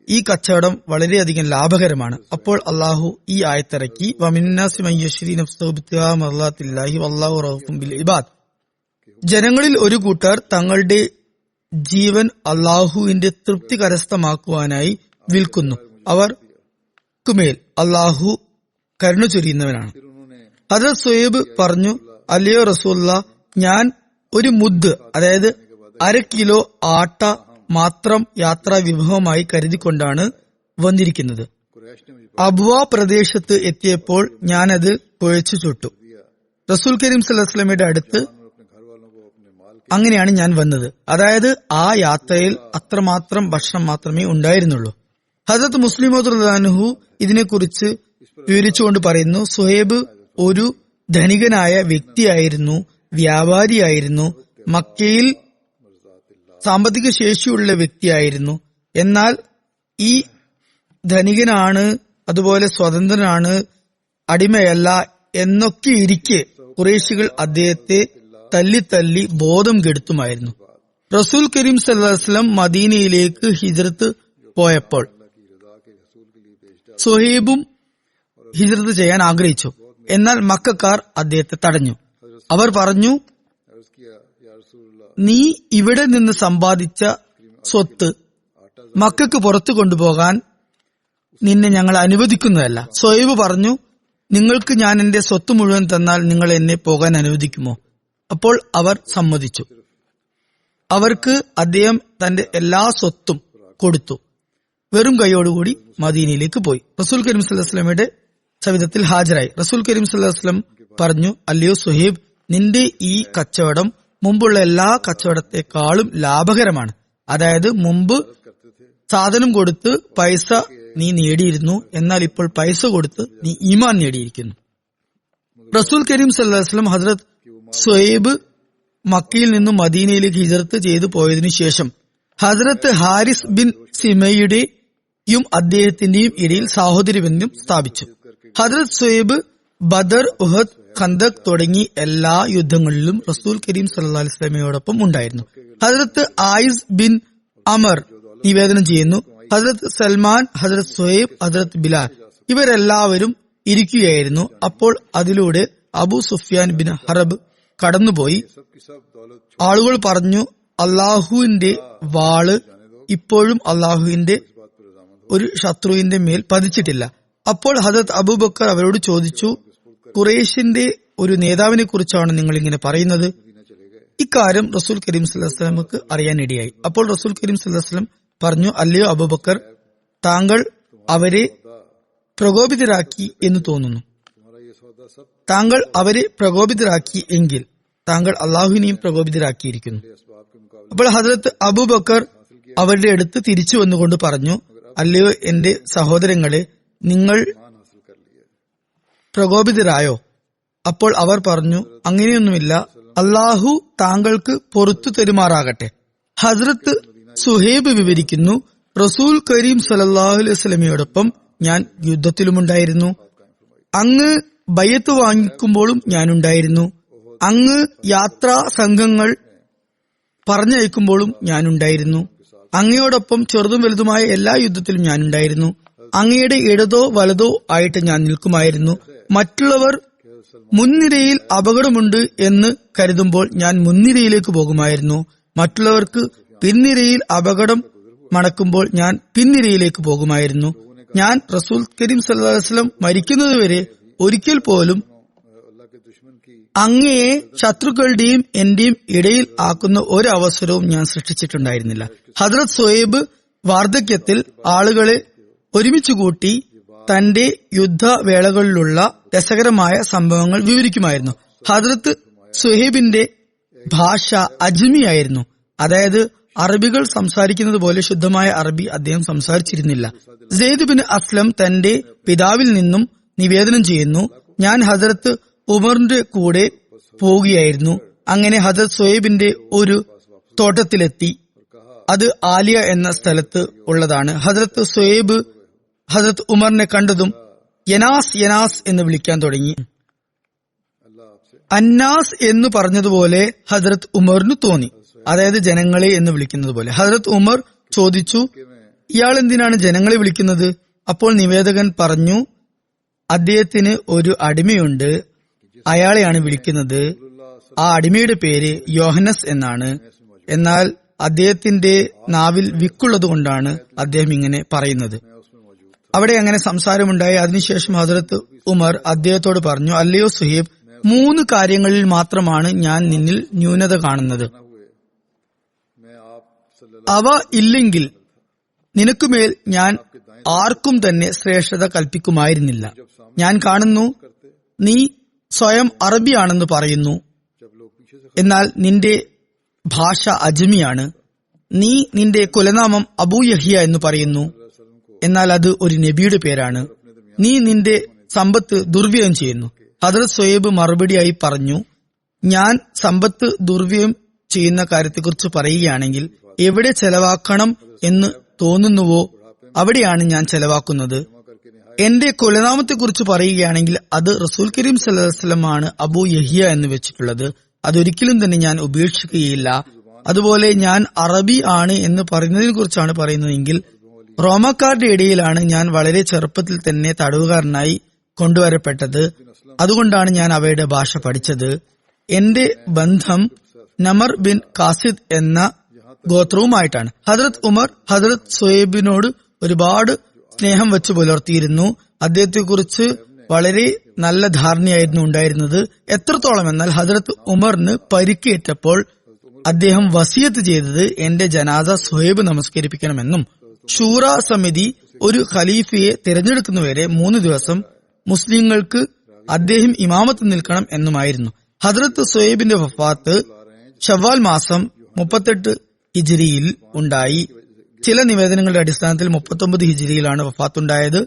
ഈ കച്ചവടം വളരെയധികം ലാഭകരമാണ്. അപ്പോൾ അള്ളാഹു ഈ ആയത്തിറക്കി, വമിന്നാസി മൻ യശ്രി നഫ്സഹു ബിത്തിഗാ മർളാത്തില്ലാഹി വല്ലാഹു റഊഫും ബിൽ ഇബാദ്. ജനങ്ങളിൽ ഒരു കൂട്ടർ തങ്ങളുടെ ജീവൻ അള്ളാഹുവിന്റെ തൃപ്തി കരസ്ഥമാക്കുവാനായി വിൽക്കുന്നു. അവർക്കുമേൽ അള്ളാഹു കരുണ ചൊരിയുന്നവനാണ്. ഹദ്റത്ത് സുഹൈബ് പറഞ്ഞു, അല്ലയോ റസൂലുള്ളാഹ്, ഞാൻ ഒരു മുദ്, അതായത് 1/2 കിലോ ആട്ട മാത്രം യാത്രാ വിഭവമായി കരുതിക്കൊണ്ടാണ് വന്നിരിക്കുന്നത്. അബ്വാ പ്രദേശത്ത് എത്തിയപ്പോൾ ഞാനത് കുഴച്ചു ചുട്ടു. റസൂൽ കരീം സല്ലല്ലാഹു അലൈഹി വസല്ലമയുടെ അടുത്ത് അങ്ങനെയാണ് ഞാൻ വന്നത്. അതായത് ആ യാത്രയിൽ അത്രമാത്രം ഭക്ഷണം മാത്രമേ ഉണ്ടായിരുന്നുള്ളൂ. ഹദ്റത്ത് മുസ്ലിം റളിയല്ലാഹു ഇതിനെക്കുറിച്ച് വിവരിച്ചുകൊണ്ട് പറയുന്നു, സുഹൈബ് ഒരു ധനികനായ വ്യക്തിയായിരുന്നു, വ്യാപാരിയായിരുന്നു, മക്കയിൽ സാമ്പത്തിക ശേഷിയുള്ള വ്യക്തിയായിരുന്നു. എന്നാൽ ഈ ധനികനാണ്, അതുപോലെ സ്വതന്ത്രനാണ്, അടിമയല്ല എന്നൊക്കെ ഇരിക്കെ ഖുറൈശികൾ അദ്ദേഹത്തെ തല്ലി ബോധം കെടുത്തുമായിരുന്നു. റസൂൽ കരീം സല്ലല്ലാഹു അലൈഹി വസല്ലം മദീനയിലേക്ക് ഹിജ്റത്ത് പോയപ്പോൾ സുഹൈബും ഹിജ്റത്ത് ചെയ്യാൻ ആഗ്രഹിച്ചു. എന്നാൽ മക്കക്കാർ അദ്ദേഹത്തെ തടഞ്ഞു. അവർ പറഞ്ഞു, നീ ഇവിടെ നിന്ന് സമ്പാദിച്ച സ്വത്ത് മക്കക്ക് പുറത്തു കൊണ്ടുപോകാൻ നിന്നെ ഞങ്ങൾ അനുവദിക്കുന്നതല്ല. സുഹൈബ് പറഞ്ഞു, നിങ്ങൾക്ക് ഞാൻ എന്റെ സ്വത്ത് മുഴുവൻ തന്നാൽ നിങ്ങൾ എന്നെ പോകാൻ അനുവദിക്കുമോ? അപ്പോൾ അവർ സമ്മതിച്ചു. അവർക്ക് അദ്ദേഹം തന്റെ എല്ലാ സ്വത്തും കൊടുത്തു. വെറും കൈയോടുകൂടി മദീനയിലേക്ക് പോയി. റസൂൽ കരീം സല്ലല്ലാഹു അലൈഹി വസല്ലമയുടെ സവിധത്തിൽ ഹാജരായി. റസൂൽ കരീം സല്ലല്ലാഹു അലൈഹി വസല്ലം പറഞ്ഞു, അല്ലയോ സുഹൈബ്, നിന്റെ ഈ കച്ചവടം മുമ്പുള്ള എല്ലാ കച്ചവടത്തെക്കാളും ലാഭകരമാണ്. അതായത് മുമ്പ് സാധനം കൊടുത്ത് പൈസ നീ നേടിയിരുന്നു, എന്നാൽ ഇപ്പോൾ പൈസ കൊടുത്ത് നീ ഈമാൻ നേടിയിരിക്കുന്നു. റസൂൽ കരീം സല്ലല്ലാഹു അലൈഹി വസല്ലം ഹദ്റത്ത് സുഹൈബ് മക്കയിൽ നിന്നും മദീനയിലേക്ക് ഹിജ്റത്ത് ചെയ്തു പോയതിനു ശേഷം ഹദ്റത്ത് ഹാരിസ് ബിൻ സിമയുടെയും അദ്ദേഹത്തിന്റെയും ഇടയിൽ സാഹോദര്യബന്ധം സ്ഥാപിച്ചു. ഹദ്റത്ത് സുഹൈബ് ബദർ, ഉഹദ്, ഖന്ദഖ് തുടങ്ങി എല്ലാ യുദ്ധങ്ങളിലും റസൂൽ കരീം സല്ലല്ലാഹു അലൈഹി വസല്ലമയോടൊപ്പം ഉണ്ടായിരുന്നു. ഹദ്റത്ത് ആയിസ് ബിൻ അമർ നിവേദനം ചെയ്യുന്നു, ഹദ്റത്ത് സൽമാൻ, ഹദ്റത്ത് സുഹൈബ്, ഹദ്റത്ത് ബിലാൽ ഇവരെല്ലാവരും ഇരിക്കുകയായിരുന്നു. അപ്പോൾ അതിലൂടെ അബൂ സുഫ്യാൻ ബിൻ ഹറബ് കടന്നുപോയി. ആളുകൾ പറഞ്ഞു, അള്ളാഹുവിന്റെ വാള് ഇപ്പോഴും അള്ളാഹുവിന്റെ ഒരു ശത്രുവിന്റെ മേൽ പതിച്ചിട്ടില്ല. അപ്പോൾ ഹദരത്ത് അബൂബക്കർ അവരോട് ചോദിച്ചു, ഖുറൈശിന്റെ ഒരു നേതാവിനെ കുറിച്ചാണ് നിങ്ങൾ ഇങ്ങനെ പറയുന്നത്? ഇക്കാര്യം റസൂൽ കരീം സല്ലല്ലാഹു അലൈഹി വസല്ലമക്ക് അറിയാനിടയായി. അപ്പോൾ റസൂൽ കരീം സല്ലല്ലാഹു അലൈഹി വസല്ലം പറഞ്ഞു, അല്ലയോ അബൂബക്കർ, താങ്കൾ അവരെ പ്രകോപിതരാക്കി എന്ന് തോന്നുന്നു. താങ്കൾ അവരെ പ്രകോപിതരാക്കി എങ്കിൽ താങ്കൾ അള്ളാഹുവിനെയും പ്രകോപിതരാക്കിയിരിക്കുന്നു. അപ്പോൾ ഹദ്രത്ത് അബൂബക്കർ അവരുടെ അടുത്ത് തിരിച്ചു വന്നുകൊണ്ട് പറഞ്ഞു, അല്ലയോ എന്റെ സഹോദരങ്ങളെ, നിങ്ങൾ പ്രകോപിതരായോ? അപ്പോൾ അവർ പറഞ്ഞു, അങ്ങനെയൊന്നുമില്ല, അള്ളാഹു താങ്കൾക്ക് പൊറത്തു തരുമാറാകട്ടെ. ഹദ്രത്ത് സുഹൈബ് വിവരിക്കുന്നു, റസൂൽ കരീം സല്ലല്ലാഹു അലൈഹി വസല്ലമയോടൊപ്പം ഞാൻ യുദ്ധത്തിലുമുണ്ടായിരുന്നു. അങ്ങ് ബയ്യത്ത് വാങ്ങിക്കുമ്പോഴും ഞാനുണ്ടായിരുന്നു. അങ്ങ് യാത്രാ സംഘങ്ങൾ പറഞ്ഞയക്കുമ്പോഴും ഞാനുണ്ടായിരുന്നു. അങ്ങയോടൊപ്പം ചെറുതും വലുതുമായ എല്ലാ യുദ്ധത്തിലും ഞാനുണ്ടായിരുന്നു. അങ്ങയുടെ ഇടതോ വലതോ ആയിട്ട് ഞാൻ നിൽക്കുമായിരുന്നു. മറ്റുള്ളവർ മുൻനിരയിൽ അപകടമുണ്ട് എന്ന് കരുതുമ്പോൾ ഞാൻ മുൻനിരയിലേക്ക് പോകുമായിരുന്നു. മറ്റുള്ളവർക്ക് പിൻനിരയിൽ അപകടം മണക്കുമ്പോൾ ഞാൻ പിൻനിരയിലേക്ക് പോകുമായിരുന്നു. ഞാൻ റസൂൽ കരീം സല്ലല്ലാഹു അലൈഹി വസല്ലം മരിക്കുന്നതുവരെ ഒരിക്കൽ പോലും അങ്ങയെ ശത്രുക്കളുടെയും എന്റെയും ഇടയിൽ ആക്കുന്ന ഒരു അവസരവും ഞാൻ സൃഷ്ടിച്ചിട്ടുണ്ടായിരുന്നില്ല. ഹദ്രത്ത് സുഹൈബ് വാർദ്ധക്യത്തിൽ ആളുകളെ ഒരുമിച്ച് കൂട്ടി തന്റെ യുദ്ധവേളകളിലുള്ള രസകരമായ സംഭവങ്ങൾ വിവരിക്കുമായിരുന്നു. ഹദ്രത്ത് സുഹൈബിന്റെ ഭാഷ അജ്മിയായിരുന്നു. അതായത് അറബികൾ സംസാരിക്കുന്നത് പോലെ ശുദ്ധമായ അറബി അദ്ദേഹം സംസാരിച്ചിരുന്നില്ല. സെയ്ദ് ബിൻ അസ്ലം തന്റെ പിതാവിൽ നിന്നും നിവേദനം ചെയ്യുന്നു, ഞാൻ ഹദ്രത്ത് ഉമറിന്റെ കൂടെ പോവുകയായിരുന്നു. അങ്ങനെ ഹദ്രത്ത് സുഹൈബിന്റെ ഒരു തോട്ടത്തിലെത്തി. അത് ആലിയ എന്ന സ്ഥലത്ത് ഉള്ളതാണ്. ഹദ്രത്ത് സുഹൈബ് ഹദ്രത്ത് ഉമറിനെ കണ്ടതും യനാസ് യനാസ് എന്ന് വിളിക്കാൻ തുടങ്ങി. അന്നാസ് എന്ന് പറഞ്ഞതുപോലെ ഹദ്രത്ത് ഉമറിന് തോന്നി, അതായത് ജനങ്ങളെ എന്ന് വിളിക്കുന്നത് പോലെ. ഹദ്രത്ത് ഉമർ ചോദിച്ചു, ഇയാൾ എന്തിനാണ് ജനങ്ങളെ വിളിക്കുന്നത്? അപ്പോൾ നിവേദകൻ പറഞ്ഞു, അദ്ദേഹത്തിന് ഒരു അടിമയുണ്ട്, അയാളെയാണ് വിളിക്കുന്നത്. ആ അടിമയുടെ പേര് യോഹനസ് എന്നാണ്. എന്നാൽ അദ്ദേഹത്തിന്റെ നാവിൽ വിക്കുള്ളത് കൊണ്ടാണ് അദ്ദേഹം ഇങ്ങനെ പറയുന്നത്. അവിടെ അങ്ങനെ സംസാരമുണ്ടായി. അതിനുശേഷം ഹസ്രത്ത് ഉമർ അദ്ദേഹത്തോട് പറഞ്ഞു, അല്ലയോ സുഹൈബ്, 3 കാര്യങ്ങളിൽ മാത്രമാണ് ഞാൻ നിന്നിൽ ന്യൂനത കാണുന്നത്. അവ ഇല്ലെങ്കിൽ നിനക്കുമേൽ ഞാൻ ആർക്കും തന്നെ ശ്രേഷ്ഠത കൽപ്പിക്കുമായിരുന്നില്ല. ഞാൻ കാണുന്നു, നീ സ്വയം അറബിയാണെന്ന് പറയുന്നു, എന്നാൽ നിന്റെ ഭാഷ അജ്മിയാണ്. നീ നിന്റെ കുലനാമം അബൂ യഹ്യ എന്ന് പറയുന്നു, എന്നാൽ അത് ഒരു നബിയുടെ പേരാണ്. നീ നിന്റെ സമ്പത്ത് ദുർവ്യയം ചെയ്യുന്നു. ഹദ്രത്ത് സ്വൈബ് മറുപടിയായി പറഞ്ഞു, ഞാൻ സമ്പത്ത് ദുർവ്യയം ചെയ്യുന്ന കാര്യത്തെക്കുറിച്ച് പറയുകയാണെങ്കിൽ എവിടെ ചെലവാക്കണം എന്ന് തോന്നുന്നുവോ അവിടെയാണ് ഞാൻ ചെലവാക്കുന്നത്. എന്റെ കുലനാമത്തെക്കുറിച്ച് പറയുകയാണെങ്കിൽ അത് റസൂൽ കരീം സല്ലല്ലാഹു അലൈഹി വസല്ലം ആണ് അബൂ യഹ്യ എന്ന് വെച്ചിട്ടുള്ളത്. അതൊരിക്കലും തന്നെ ഞാൻ ഉപേക്ഷിക്കുകയില്ല. അതുപോലെ ഞാൻ അറബി ആണ് എന്ന് പറയുന്നതിനെ കുറിച്ചാണ് പറയുന്നതെങ്കിൽ റോമക്കാരുടെ ഇടയിലാണ് ഞാൻ വളരെ ചെറുപ്പത്തിൽ തന്നെ തടവുകാരനായി കൊണ്ടുവരപ്പെട്ടത്. അതുകൊണ്ടാണ് ഞാൻ അവയുടെ ഭാഷ പഠിച്ചത്. എന്റെ ബന്ധം നമർ ബിൻ കാസിദ് എന്ന ഗോത്രവുമായിട്ടാണ്. ഹദ്രത്ത് ഉമർ ഹദ്രത്ത് സുഹൈബിനോട് ഒരുപാട് സ്നേഹം വെച്ച് പുലർത്തിയിരുന്നു. അദ്ദേഹത്തെക്കുറിച്ച് വളരെ നല്ല ധാരണയായിരുന്നു ഉണ്ടായിരുന്നത്. എത്രത്തോളം എന്നാൽ ഹദ്രത്ത് ഉമറിന് പരിക്കേറ്റപ്പോൾ അദ്ദേഹം വസിയത്ത് ചെയ്തത് എന്റെ ജനാസ സുഹൈബ് നമസ്കരിപ്പിക്കണമെന്നും ഷൂറ സമിതി ഒരു ഖലീഫയെ തിരഞ്ഞെടുക്കുന്നവരെ 3 ദിവസം മുസ്ലിങ്ങൾക്ക് അദ്ദേഹം ഇമാമത്ത് നിൽക്കണം എന്നുമായിരുന്നു. ഹദ്രത്ത് സുഹൈബിന്റെ വഫാത്ത് ശവ്വാൽ മാസം 38 ഹിജ്രിയിൽ ഉണ്ടായി. ചില നിവേദനങ്ങളുടെ അടിസ്ഥാനത്തിൽ 39 ഹിജ്രിയിലാണ് വഫാത്തുണ്ടായത്.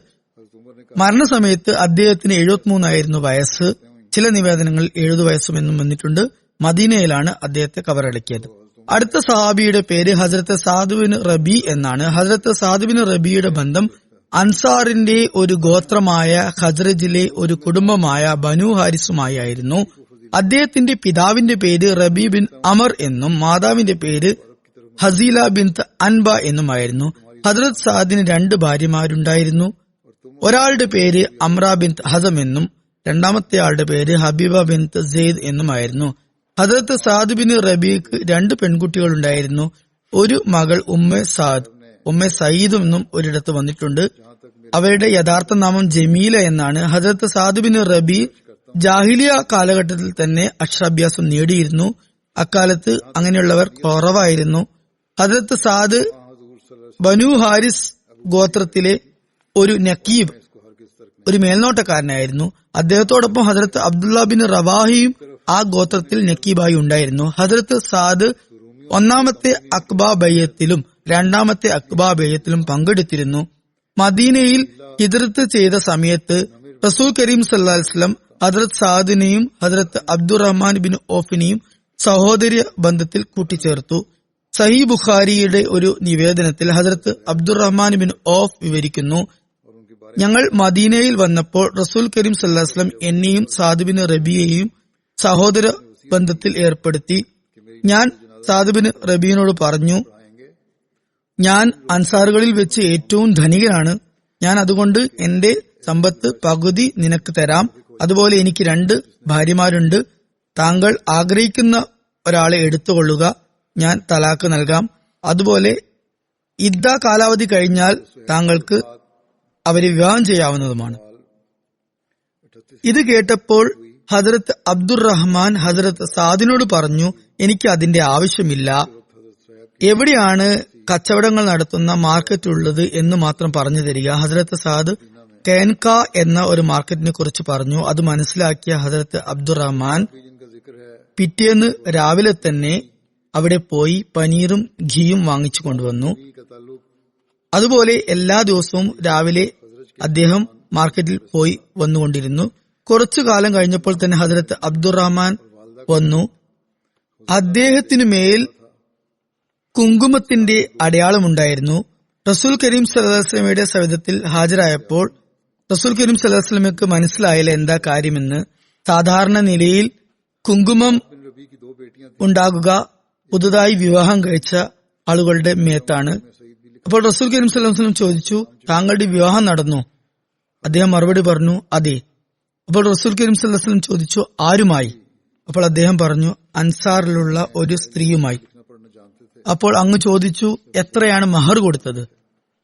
മരണസമയത്ത് അദ്ദേഹത്തിന് 73 ആയിരുന്നു വയസ്സ്. ചില നിവേദനങ്ങളിൽ 70 വയസ്സും എന്നും വന്നിട്ടുണ്ട്. മദീനയിലാണ് അദ്ദേഹത്തെ കബറടക്കിയത്. അടുത്ത സഹാബിയുടെ പേര് ഹസ്രത്ത് സാദ് ബിൻ റബി എന്നാണ്. ഹസ്രത്ത് സാദ് ബിൻ റബിയുടെ ബന്ധം അൻസാറിന്റെ ഒരു ഗോത്രമായ ഖസ്റജിലെ ഒരു കുടുംബമായ ബനു ഹാരിസുമായി ആയിരുന്നു. അദ്ദേഹത്തിന്റെ പിതാവിന്റെ പേര് റബി ബിൻ അമർ എന്നും മാതാവിന്റെ പേര് ഹസീല ബിൻത് അൻബ എന്നുമായിരുന്നു. ഹദ്രത്ത് സാദിന് 2 ഭാര്യമാരുണ്ടായിരുന്നു. ഒരാളുടെ പേര് അമ്ര ബിൻത് ഹസം എന്നും രണ്ടാമത്തെ ആളുടെ പേര് ഹബീബ ബിൻത് സെയ്ദ് എന്നുമായിരുന്നു. ഹദ്രത്ത് സാദ് ബിൻ റബീക്ക് 2 പെൺകുട്ടികളുണ്ടായിരുന്നു. ഒരു മകൾ ഉമ്മ സയ്യിദ് എന്നും ഒരിടത്ത് വന്നിട്ടുണ്ട്. അവരുടെ യഥാർത്ഥ നാമം ജമീല എന്നാണ്. ഹദ്രത്ത് സാദ് ബിൻ റബി ജാഹിലിയ കാലഘട്ടത്തിൽ തന്നെ അക്ഷരാഭ്യാസം നേടിയിരുന്നു. അക്കാലത്ത് അങ്ങനെയുള്ളവർ കുറവായിരുന്നു. ഹദ്രത്ത് സാദ് ബനു ഹാരിസ് ഗോത്രത്തിലെ ഒരു നക്കീബ്, ഒരു മേൽനോട്ടക്കാരനായിരുന്നു. അദ്ദേഹത്തോടൊപ്പം ഹദ്രത്ത് അബ്ദുള്ള ബിൻ റവാഹിയും ആ ഗോത്രത്തിൽ നക്കീബായി ഉണ്ടായിരുന്നു. ഹദ്രത്ത് സാദ് 1ാമത്തെ അക്ബാ ബയ്യത്തിലും 2ാമത്തെ അക്ബാ ബയ്യത്തിലും പങ്കെടുത്തിരുന്നു. മദീനയിൽ ഹിജ്റത്ത് ചെയ്ത സമയത്ത് റസൂൽ കരീം സല്ലല്ലാഹു അലൈഹി വസല്ലം ഹദ്രത്ത് സാദിനെയും ഹദ്രത്ത് അബ്ദുറഹ്മാൻ ബിൻ ഔഫിനെയും സഹോദര്യ ബന്ധത്തിൽ കൂട്ടിച്ചേർത്തു. സഹീ ബുഖാരിയുടെ ഒരു നിവേദനത്തിൽ ഹദ്രത്ത് അബ്ദുറഹ്മാൻ ബിൻ ഔഫ് വിവരിക്കുന്നു, ഞങ്ങൾ മദീനയിൽ വന്നപ്പോൾ റസൂൽ കരീം സല്ലല്ലാഹു അലൈഹി വസല്ലം എന്നെയും സാദ് ബിൻ റബിയെയും സഹോദര ബന്ധത്തിൽ ഏർപ്പെടുത്തി. ഞാൻ സാദ് ബിൻ റബിയോട് പറഞ്ഞു, ഞാൻ അൻസാറുകളിൽ വെച്ച് ഏറ്റവും ധനികനാണ്. ഞാൻ അതുകൊണ്ട് എന്റെ സമ്പത്ത് പകുതി നിനക്ക് തരാം. അതുപോലെ എനിക്ക് 2 ഭാര്യമാരുണ്ട്. താങ്കൾ ആഗ്രഹിക്കുന്ന ഒരാളെ എടുത്തുകൊള്ളുക, ഞാൻ തലാക്ക് നൽകാം. അതുപോലെ ഇദ്ദ കാലാവധി കഴിഞ്ഞാൽ താങ്കൾക്ക് അവരെ വിവാഹം ചെയ്യാവുന്നതുമാണ്. ഇത് കേട്ടപ്പോൾ ഹദ്രത്ത് അബ്ദുറഹ്മാൻ ഹദ്രത്ത് സാദിനോട് പറഞ്ഞു, എനിക്ക് അതിന്റെ ആവശ്യമില്ല. എവിടെയാണ് കച്ചവടങ്ങൾ നടത്തുന്ന മാർക്കറ്റ് ഉള്ളത് എന്ന് മാത്രം പറഞ്ഞു തരിക. ഹദ്രത്ത് സാദ് കേൻക എന്ന ഒരു മാർക്കറ്റിനെ കുറിച്ച് പറഞ്ഞു. അത് മനസ്സിലാക്കിയ ഹദ്രത്ത് അബ്ദുറഹ്മാൻ പിറ്റേന്ന് രാവിലെ തന്നെ അവിടെ പോയി പനീറും ഘീയും വാങ്ങിച്ചു കൊണ്ടുവന്നു. അതുപോലെ എല്ലാ ദിവസവും രാവിലെ അദ്ദേഹം മാർക്കറ്റിൽ പോയി വന്നുകൊണ്ടിരുന്നു. കുറച്ചു കാലം കഴിഞ്ഞപ്പോൾ തന്നെ ഹദ്രത്ത് അബ്ദുറഹ്മാൻ വന്നു. അദ്ദേഹത്തിനു മേൽ കുങ്കുമത്തിന്റെ അടയാളമുണ്ടായിരുന്നു. റസൂൽ കരീം സല്ലല്ലാഹു അലൈഹി വസല്ലമയുടെ സവിധത്തിൽ ഹാജരായപ്പോൾ റസൂൽ കരീം സല്ലല്ലാഹു അലൈഹി വസല്ലമയ്ക്ക് മനസ്സിലായില്ല എന്താ കാര്യമെന്ന്. സാധാരണ നിലയിൽ കുങ്കുമം ഉണ്ടാകുക പുതുതായി വിവാഹം കഴിച്ച ആളുകളുടെ മേത്താണ്. അപ്പോൾ റസൂൽ കരീം സല്ലല്ലാഹു അലൈഹി വസല്ലം ചോദിച്ചു, താങ്കളുടെ വിവാഹം നടന്നോ? അദ്ദേഹം മറുപടി പറഞ്ഞു, അതെ. അപ്പോൾ റസൂൽ കരീം സല്ലല്ലാഹു അലൈഹി വസല്ലം ചോദിച്ചു, ആരുമായി? അപ്പോൾ അദ്ദേഹം പറഞ്ഞു, അൻസാറിലുള്ള ഒരു സ്ത്രീയുമായി. അപ്പോൾ അങ്ങ് ചോദിച്ചു, എത്രയാണ് മഹർ കൊടുത്തത്?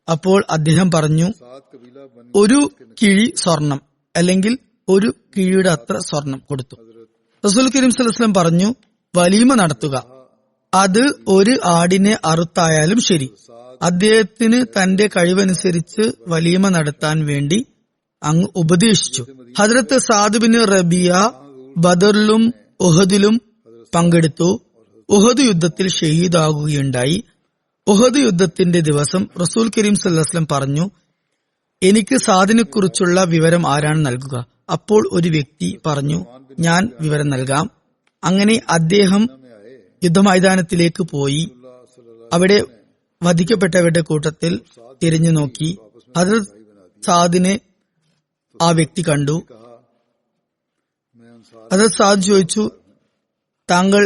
അപ്പോൾ അദ്ദേഹം പറഞ്ഞു, ഒരു കിഴി സ്വർണം, അല്ലെങ്കിൽ ഒരു കിഴിയുടെ അത്ര സ്വർണം കൊടുത്തു. റസൂൽ കരീം സല്ലല്ലാഹു അലൈഹി വസല്ലം പറഞ്ഞു, വലീമ നടത്തുക. അത് ഒരു ആടിനെ അറുത്തായാലും ശരി. അദ്ദേഹത്തിന് തന്റെ കഴിവനുസരിച്ച് വലീമ നടത്താൻ വേണ്ടി അങ്ങ് ഉപദേശിച്ചു. ഹദ്രത്ത് സാദ് ബിൻ റബിയ ബദറിലും ഉഹദിലും പങ്കെടുത്തു. ഉഹദ് യുദ്ധത്തിൽ ഷഹീദാകുകയുണ്ടായി. ഉഹദ് യുദ്ധത്തിന്റെ ദിവസം റസൂൽ കരീം സല്ലല്ലാഹു അലൈഹി വസല്ലം പറഞ്ഞു, എനിക്ക് സാദിനെ കുറിച്ചുള്ള വിവരം ആരാണ് നൽകുക? അപ്പോൾ ഒരു വ്യക്തി പറഞ്ഞു, ഞാൻ വിവരം നൽകാം. അങ്ങനെ അദ്ദേഹം യുദ്ധമൈതാനത്തിലേക്ക് പോയി. അവിടെ വധിക്കപ്പെട്ടവരുടെ കൂട്ടത്തിൽ തിരിഞ്ഞു നോക്കി. ഹദ്രത്ത് സാദിനെ ആ വ്യക്തി കണ്ടു. ഹദ്രത്ത് സാദ് ചോദിച്ചു, താങ്കൾ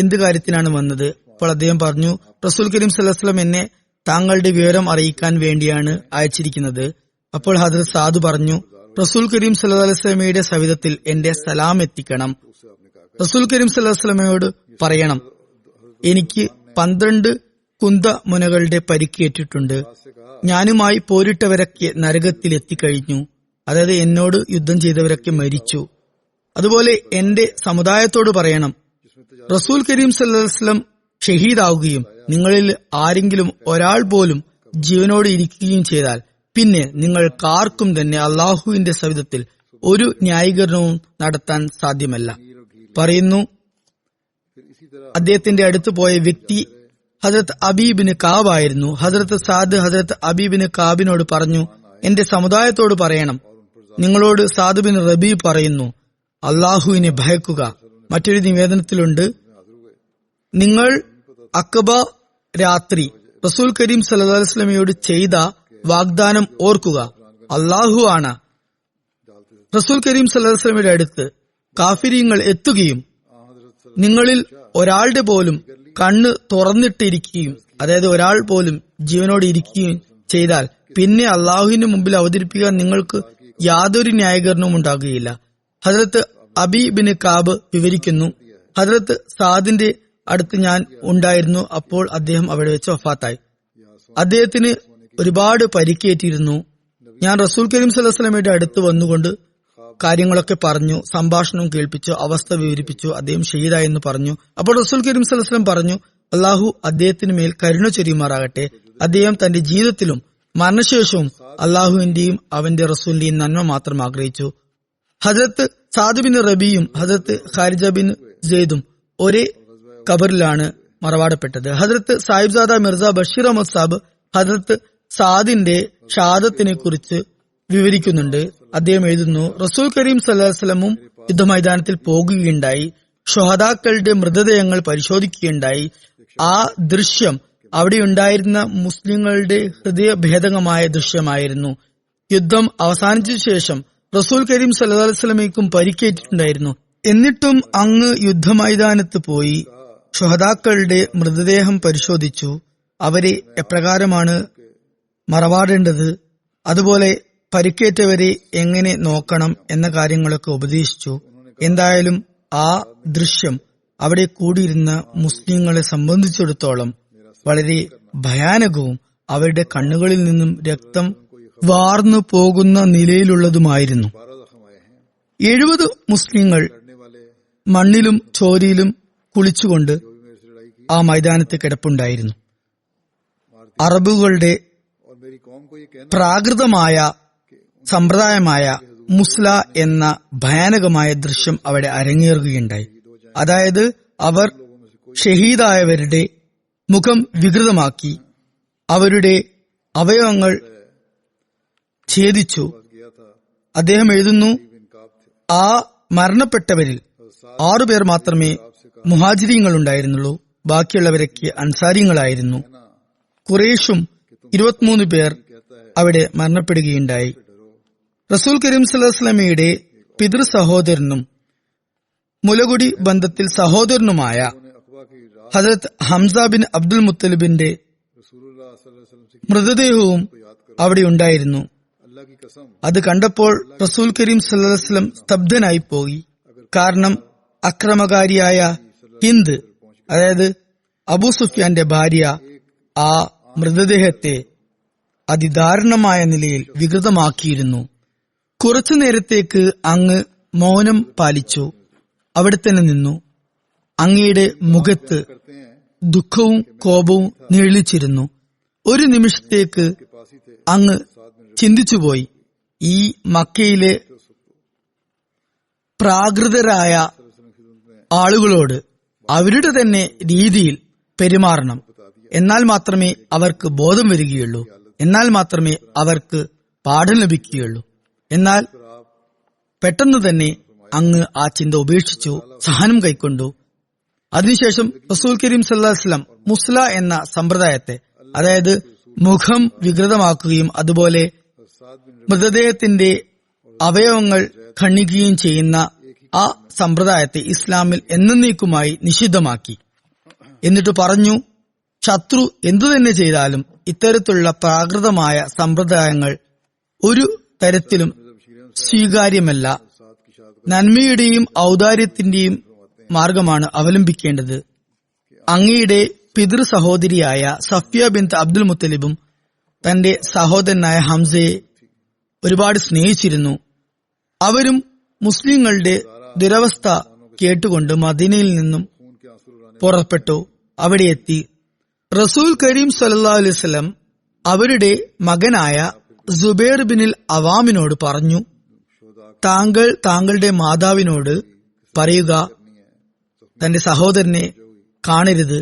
എന്ത് കാര്യത്തിനാണ് വന്നത്? അപ്പോൾ അദ്ദേഹം പറഞ്ഞു, റസൂൽ കരീം സല്ലല്ലാഹു അലൈഹി വസല്ലം എന്നെ താങ്കളുടെ വിവരം അറിയിക്കാൻ വേണ്ടിയാണ് അയച്ചിരിക്കുന്നത്. അപ്പോൾ ഹദ്രത്ത് സാദ് പറഞ്ഞു, റസൂൽ കരീം സല്ലല്ലാഹു അലൈഹി വസല്ലമയുടെ സവിധത്തിൽ എന്റെ സലാം എത്തിക്കണം. റസൂൽ കരീം സല്ലല്ലാഹു അലൈഹി വസല്ലമയോട് പറയണം, എനിക്ക് 12 കുന്തമുനകളുടെ പരിക്കേറ്റിട്ടുണ്ട്. ഞാനുമായി പോരിട്ടവരൊക്കെ നരകത്തിൽ എത്തിക്കഴിഞ്ഞു. അതായത് എന്നോട് യുദ്ധം ചെയ്തവരൊക്കെ മരിച്ചു. അതുപോലെ എന്റെ സമുദായത്തോട് പറയണം, റസൂൽ കരീം സല്ലല്ലാഹു അലൈഹി വസല്ലം ഷഹീദാവുകയും നിങ്ങളിൽ ആരെങ്കിലും ഒരാൾ പോലും ജീവനോട് ഇരിക്കുകയും ചെയ്താൽ പിന്നെ നിങ്ങൾക്കാർക്കും തന്നെ അള്ളാഹുവിന്റെ സവിധത്തിൽ ഒരു ന്യായീകരണവും നടത്താൻ സാധ്യമല്ല. പറയുന്നു, അദ്ദേഹത്തിന്റെ അടുത്ത് പോയ വ്യക്തി ഹദ്രത്ത് അബീബിന് കാബ് ആയിരുന്നു. ഹദ്രത്ത് സാദ് ഹദ്രത്ത് അബീബിന് കാബിനോട് പറഞ്ഞു, എന്റെ സമുദായത്തോട് പറയണം, നിങ്ങളോട് സാദ് ബിൻ റബീ പറയുന്നു, അള്ളാഹുവിനെ ഭയക്കുക. മറ്റൊരു നിവേദനത്തിലുണ്ട്, നിങ്ങൾ അഖബ രാത്രി റസൂൽ കരീം സല്ലല്ലാഹു അലൈഹി വസല്ലമയോട് ചെയ്ത വാഗ്ദാനം ഓർക്കുക. അള്ളാഹു ആണ്. റസൂൽ കരീം സല്ലല്ലാഹു അലൈഹി വസല്ലമയുടെ അടുത്ത് കാഫിരീങ്ങൾ എത്തുകയും നിങ്ങളിൽ ഒരാളുടെ പോലും കണ്ണ് തുറന്നിട്ടിരിക്കുകയും, അതായത് ഒരാൾ പോലും ജീവനോട് ഇരിക്കുകയും ചെയ്താൽ പിന്നെ അള്ളാഹുവിന്റെ മുമ്പിൽ അവതരിപ്പിക്കാൻ നിങ്ങൾക്ക് യാതൊരു ന്യായീകരണവും ഉണ്ടാകുകയില്ല. ഹദ്രത്ത് അബി ബിൻ കാബ് വിവരിക്കുന്നു, ഹദ്രത്ത് സാദിന്റെ അടുത്ത് ഞാൻ ഉണ്ടായിരുന്നു. അപ്പോൾ അദ്ദേഹം അവിടെ വെച്ച് വഫാത്തായി. അദ്ദേഹത്തിന് ഒരുപാട് പരിക്കേറ്റിരുന്നു. ഞാൻ റസൂൽ കരീം സല്ലല്ലാഹു അലൈഹി വസല്ലമയുടെ അടുത്ത് വന്നുകൊണ്ട് കാര്യങ്ങളൊക്കെ പറഞ്ഞു, സംഭാഷണം കേൾപ്പിച്ചു, അവസ്ഥ വിവരിപ്പിച്ചു. അദ്ദേഹം ഷഹീദായി എന്ന് പറഞ്ഞു. അപ്പോൾ റസൂൽ കരീം സല്ലല്ലാഹു അലൈഹി വസല്ലം പറഞ്ഞു, അള്ളാഹു അദ്ദേഹത്തിന് മേൽ കരുണ ചൊരിയുമാറാകട്ടെ. അദ്ദേഹം തന്റെ ജീവിതത്തിലും മരണശേഷവും അള്ളാഹുവിന്റെയും അവന്റെ റസൂലിന്റെയും നന്മ മാത്രം ആഗ്രഹിച്ചു. ഹദ്രത്ത് സാദ് ബിൻ റബിയും ഹദ്രത്ത് ഖാരിജ ബിൻ സെയ്ദും ഒരേ ഖബറിലാണ് മറവാടപ്പെട്ടത്. ഹദ്രത്ത് സാഹിബ്സാദ മിർസ ബഷീർ അഹമ്മദ് സാബ് ഹദ്രത്ത് സാദിന്റെ ഷഹാദത്തിനെ കുറിച്ച് വിവരിക്കുന്നുണ്ട്. അദ്ദേഹം എഴുതുന്നു, റസൂൽ കരീം സല്ലല്ലാഹു അലൈഹി വസല്ലമും യുദ്ധമൈതാനത്തിൽ പോകുകയുണ്ടായി. ഷുഹദാക്കളുടെ മൃതദേഹങ്ങൾ പരിശോധിക്കുകയുണ്ടായി. ആ ദൃശ്യം അവിടെയുണ്ടായിരുന്ന മുസ്ലിങ്ങളുടെ ഹൃദയഭേദകമായ ദൃശ്യമായിരുന്നു. യുദ്ധം അവസാനിച്ച ശേഷം റസൂൽ കരീം സല്ലല്ലാഹു അലൈഹി വസല്ലമയ്ക്കും പരിക്കേറ്റിട്ടുണ്ടായിരുന്നു. എന്നിട്ടും അങ്ങ് യുദ്ധമൈതാനത്ത് പോയി ഷുഹദാക്കളുടെ മൃതദേഹം പരിശോധിച്ചു. അവരെ എപ്രകാരമാണ് മറവാടേണ്ടത്, അതുപോലെ പരിക്കേറ്റവരെ എങ്ങനെ നോക്കണം എന്ന കാര്യങ്ങളൊക്കെ ഉപദേശിച്ചു. എന്തായാലും ആ ദൃശ്യം അവിടെ കൂടിയിരുന്ന മുസ്ലിങ്ങളെ സംബന്ധിച്ചിടത്തോളം വളരെ ഭയാനകവും അവരുടെ കണ്ണുകളിൽ നിന്നും രക്തം വാർന്നു പോകുന്ന നിലയിലുള്ളതുമായിരുന്നു. 70 മുസ്ലിങ്ങൾ മണ്ണിലും ചോരയിലും കുളിച്ചുകൊണ്ട് ആ മൈതാനത്ത് കിടപ്പുണ്ടായിരുന്നു. അറബുകളുടെ പ്രാകൃതമായ സമ്പ്രദായമായ മുസ്ല എന്ന ഭയാനകമായ ദൃശ്യം അവിടെ അരങ്ങേറുകയുണ്ടായി. അതായത് അവർ ഷഹീദായവരുടെ മുഖം വികൃതമാക്കി അവരുടെ അവയവങ്ങൾ ഛേദിച്ചു. അദ്ദേഹം എഴുതുന്നു, ആ മരണപ്പെട്ടവരിൽ 6 പേർ മാത്രമേ മുഹാജിരീങ്ങൾ ഉണ്ടായിരുന്നുള്ളൂ. ബാക്കിയുള്ളവരൊക്കെ അൻസാരിങ്ങളായിരുന്നു. ഖുറൈഷും 23 പേർ അവിടെ മരണപ്പെടുകയുണ്ടായി. റസൂൽ കരീം സല്ലല്ലാഹു അലൈഹി വസല്ലമയുടെ പിതൃ സഹോദരനും മുലകുടി ബന്ധത്തിൽ സഹോദരനുമായ ഹദരത്ത് ഹംസ ബിൻ അബ്ദുൽ മുത്തലിബിന്റെ മൃതദേഹവും അവിടെ ഉണ്ടായിരുന്നു. अल्लाह की कसम അത് കണ്ടപ്പോൾ റസൂൽ കരീം സല്ലല്ലാഹു അലൈഹി വസല്ലം സ്തബ്ധനായി പോയി. കാരണം അക്രമകാരിയായ ഹിന്ദ്, അതായത് അബൂ സുഫിയാന്റെ ഭാര്യ, ആ മൃതദേഹത്തെ അതിദാരുണമായ നിലയിൽ വികൃതമാക്കിയിരുന്നു. കുറച്ചു നേരത്തേക്ക് അങ്ങ് മൗനം പാലിച്ചു. അവിടെ തന്നെ നിന്നു. അങ്ങയുടെ മുഖത്ത് ദുഃഖവും കോപവും നിഴലിച്ചിരുന്നു. ഒരു നിമിഷത്തേക്ക് അങ്ങ് ചിന്തിച്ചുപോയി, ഈ മക്കയിലെ പ്രാകൃതരായ ആളുകളോട് അവരുടെ തന്നെ രീതിയിൽ പെരുമാറണം. എന്നാൽ മാത്രമേ അവർക്ക് ബോധം വരികയുള്ളൂ. എന്നാൽ മാത്രമേ അവർക്ക് പാഠം ലഭിക്കുകയുള്ളൂ. എന്നാൽ പെട്ടെന്ന് തന്നെ അങ്ങ് ആ ചിന്ത ഉപേക്ഷിച്ചു, സഹനം കൈക്കൊണ്ടു. അതിനുശേഷം റസൂൽ കരീം സല്ലല്ലാഹു അലൈഹി വസല്ലം മുസ്ല എന്ന സമ്പ്രദായത്തെ, അതായത് മുഖം വികൃതമാക്കുകയും അതുപോലെ മൃതദേഹത്തിന്റെ അവയവങ്ങൾ ഖണ്ഡിക്കുകയും ചെയ്യുന്ന ആ സമ്പ്രദായത്തെ ഇസ്ലാമിൽ എന്നേക്കുമായി നിഷിദ്ധമാക്കി. എന്നിട്ട് പറഞ്ഞു, ശത്രു എന്തു തന്നെ ചെയ്താലും ഇത്തരത്തിലുള്ള പ്രാകൃതമായ സമ്പ്രദായങ്ങൾ ഒരു തരത്തിലും സ്വീകാര്യമല്ല. നന്മയുടെയും ഔദാര്യത്തിന്റെയും മാർഗമാണ് അവലംബിക്കേണ്ടത്. അങ്ങയുടെ പിതൃ സഹോദരിയായ സഫിയ ബിൻത് അബ്ദുൽ മുത്തലിബും തന്റെ സഹോദരനായ ഹംസയെ ഒരുപാട് സ്നേഹിച്ചിരുന്നു. അവരും മുസ്ലിങ്ങളുടെ ദുരവസ്ഥ കേട്ടുകൊണ്ട് മദീനയിൽ നിന്നും പുറപ്പെട്ടു. അവിടെ എത്തി റസൂൽ കരീം സല്ലല്ലാഹു അലൈഹി വസല്ലം അവരുടെ മകനായ സുബൈർ ബിനുൽ അവാമിനോട് പറഞ്ഞു, താങ്കൾ താങ്കളുടെ മാതാവിനോട് പറയുക, തന്റെ സഹോദരനെ കാണരുത്.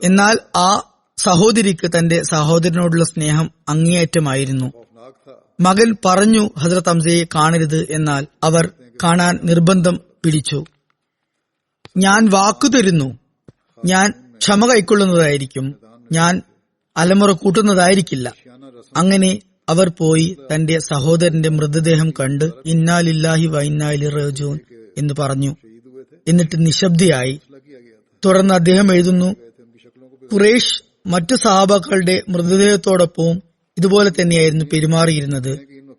എന്നാൽ ആ സഹോദരിക്ക് തന്റെ സഹോദരനോടുള്ള സ്നേഹം അങ്ങേയറ്റമായിരുന്നു. മകൻ പറഞ്ഞു ഹസ്രത്ത് ഹംസയെ കാണരുത്. എന്നാൽ അവർ കാണാൻ നിർബന്ധം പിടിച്ചു. ഞാൻ വാക്കു തരുന്നു, ഞാൻ ക്ഷമ കൈക്കൊള്ളുന്നതായിരിക്കും, ഞാൻ അലമുറ കൂട്ടുന്നതായിരിക്കില്ല. അങ്ങനെ അവർ പോയി തന്റെ സഹോദരന്റെ മൃതദേഹം കണ്ട് ഇന്നാ ലില്ലാഹി വ ഇന്നാ ഇലൈഹി റാജിഊൻ എന്ന് പറഞ്ഞു. എന്നിട്ട് നിശബ്ദയായി. തുടർന്ന് അദ്ദേഹം എഴുതുന്നു, ഖുറൈശ് മറ്റു സഹാബാക്കളുടെ മൃതദേഹത്തോടൊപ്പവും ഇതുപോലെ തന്നെയായിരുന്നു പെരുമാറിയിരുന്നത്.